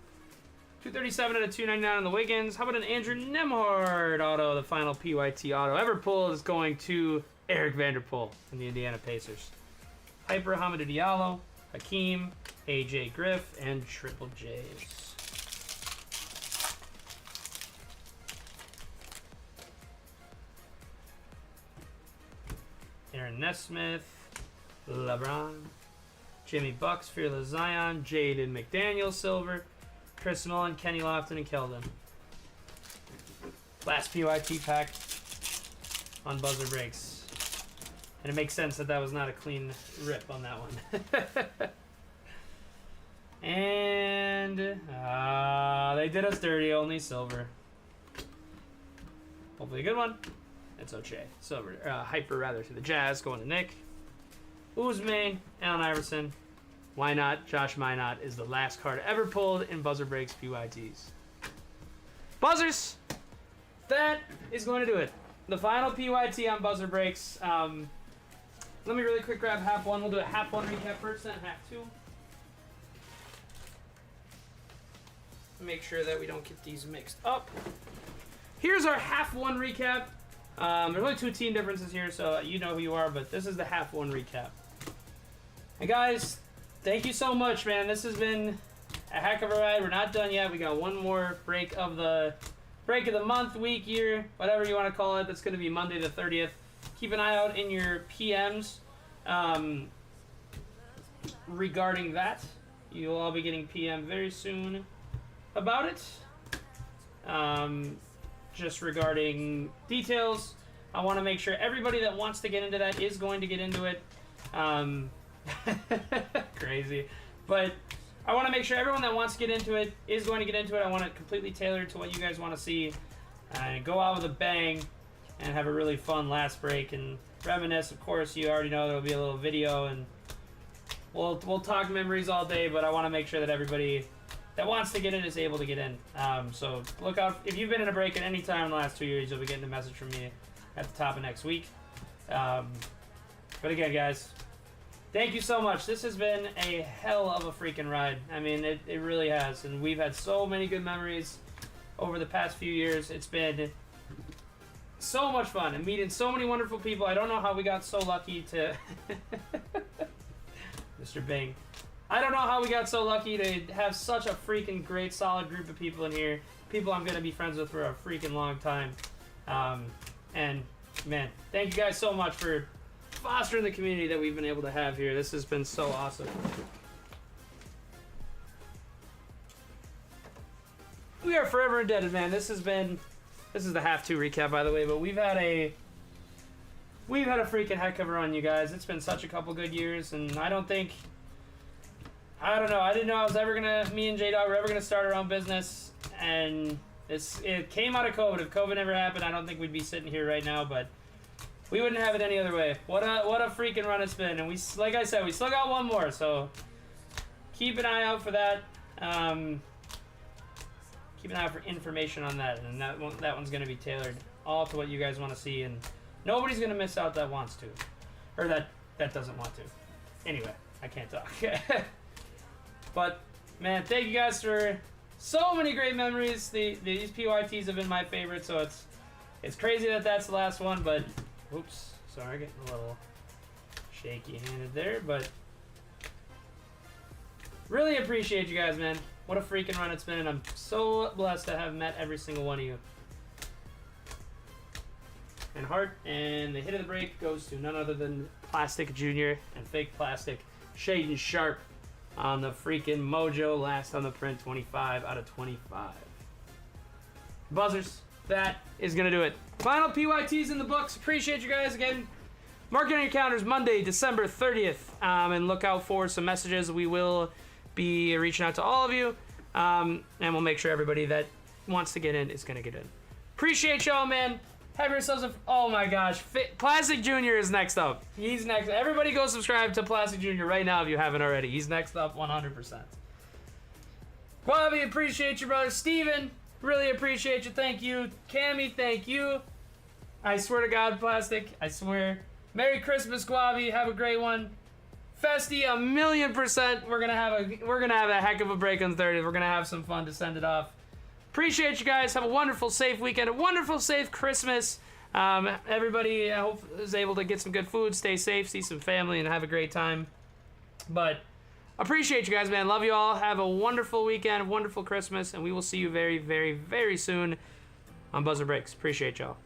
237 out of 299 on the Wiggins. How about an Andrew Nemhard auto? The final PYT auto ever pulled is going to Eric Vanderpool from the Indiana Pacers. Hyper Hamidou Diallo, Hakeem, AJ Griff, and Triple J's. Aaron Nesmith, LeBron, Jimmy Bucks, Fearless Zion, Jaden McDaniel, Silver, Chris Mullen, Kenny Lofton, and Keldon. Last PYT pack on buzzer breaks. And it makes sense that that was not a clean rip on that one. And they did us dirty, only silver. Hopefully a good one. It's Oche. Silver, Hyper rather, to the Jazz, going to Nick. Uzman, Allen Iverson. Why not? Josh Minot is the last card ever pulled in buzzer breaks PYTs. Buzzers! That is going to do it. The final PYT on buzzer breaks. Let me really quick grab half one. We'll do a half one recap first, then half two. Make sure that we don't get these mixed up. Here's our half one recap. There's only 2 team differences here, so you know who you are, but this is the half one recap. And guys, thank you so much, man. This has been a heck of a ride. We're not done yet. We got one more break of the month, week, year, whatever you want to call it. That's going to be Monday the 30th. Keep an eye out in your PMs regarding that. You'll all be getting PM very soon about it. Just regarding details, I want to make sure everybody that wants to get into that is going to get into it. Crazy. But I want to make sure everyone that wants to get into it is going to get into it. I want it completely tailored to what you guys want to see. Go out with a bang and have a really fun last break and reminisce. Of course, you already know there will be a little video, and we'll talk memories all day, but I want to make sure that everybody that wants to get in is able to get in. So look out. If you've been in a break at any time in the last 2 years, you'll be getting a message from me at the top of next week. But again, guys, thank you so much. This has been a hell of a freaking ride. I mean, it really has. And we've had so many good memories over the past few years. It's been so much fun and meeting so many wonderful people. I don't know how we got so lucky to... Mr. Bing. I don't know how we got so lucky to have such a freaking great, solid group of people in here. People I'm going to be friends with for a freaking long time. And, man, thank you guys so much for fostering the community that we've been able to have here. This has been so awesome. We are forever indebted, man. This is the half two recap, by the way, but we've had a freaking heck of a run, you guys. It's been such a couple good years, and I don't know. I didn't know me and J-Dog were ever gonna start our own business, and it came out of COVID. If COVID never happened, I don't think we'd be sitting here right now, but we wouldn't have it any other way. What a freaking run it's been, and like I said, we still got one more, so keep an eye out for that. Keep an eye out for information on that, and that one's gonna be tailored all to what you guys want to see, and nobody's gonna miss out that wants to, or that doesn't want to. Anyway, I can't talk. But, man, thank you guys for so many great memories. These PYTs have been my favorite, so it's crazy that that's the last one, but, oops, sorry, getting a little shaky-handed there, but really appreciate you guys, man. What a freaking run it's been, and I'm so blessed to have met every single one of you. And heart, and the hit of the break goes to none other than Plastic Junior and Fake Plastic Shade and Sharp on the freaking Mojo, last on the print, 25 out of 25. Buzzers, that is going to do it. Final PYTs in the books. Appreciate you guys again. Mark it on your calendars, Monday, December 30th, and look out for some messages. We will be reaching out to all of you, and we'll make sure everybody that wants to get in is going to get in. Appreciate y'all, man. Have yourselves a... Oh, my gosh. Plastic Junior is next up. He's next. Everybody go subscribe to Plastic Junior right now if you haven't already. He's next up 100%. Quavi, appreciate you, brother. Steven, really appreciate you. Thank you. Cammy, thank you. I swear to God, Plastic. I swear. Merry Christmas, Quavi. Have a great one. Festy, 1,000,000%. We're gonna have a heck of a break on the 30th. We're gonna have some fun to send it off. Appreciate you guys. Have a wonderful, safe weekend. A wonderful, safe Christmas. Everybody, I hope, is able to get some good food, stay safe, see some family, and have a great time. But appreciate you guys, man. Love you all. Have a wonderful weekend, a wonderful Christmas, and we will see you very, very, very soon on Buzzer Breaks. Appreciate y'all.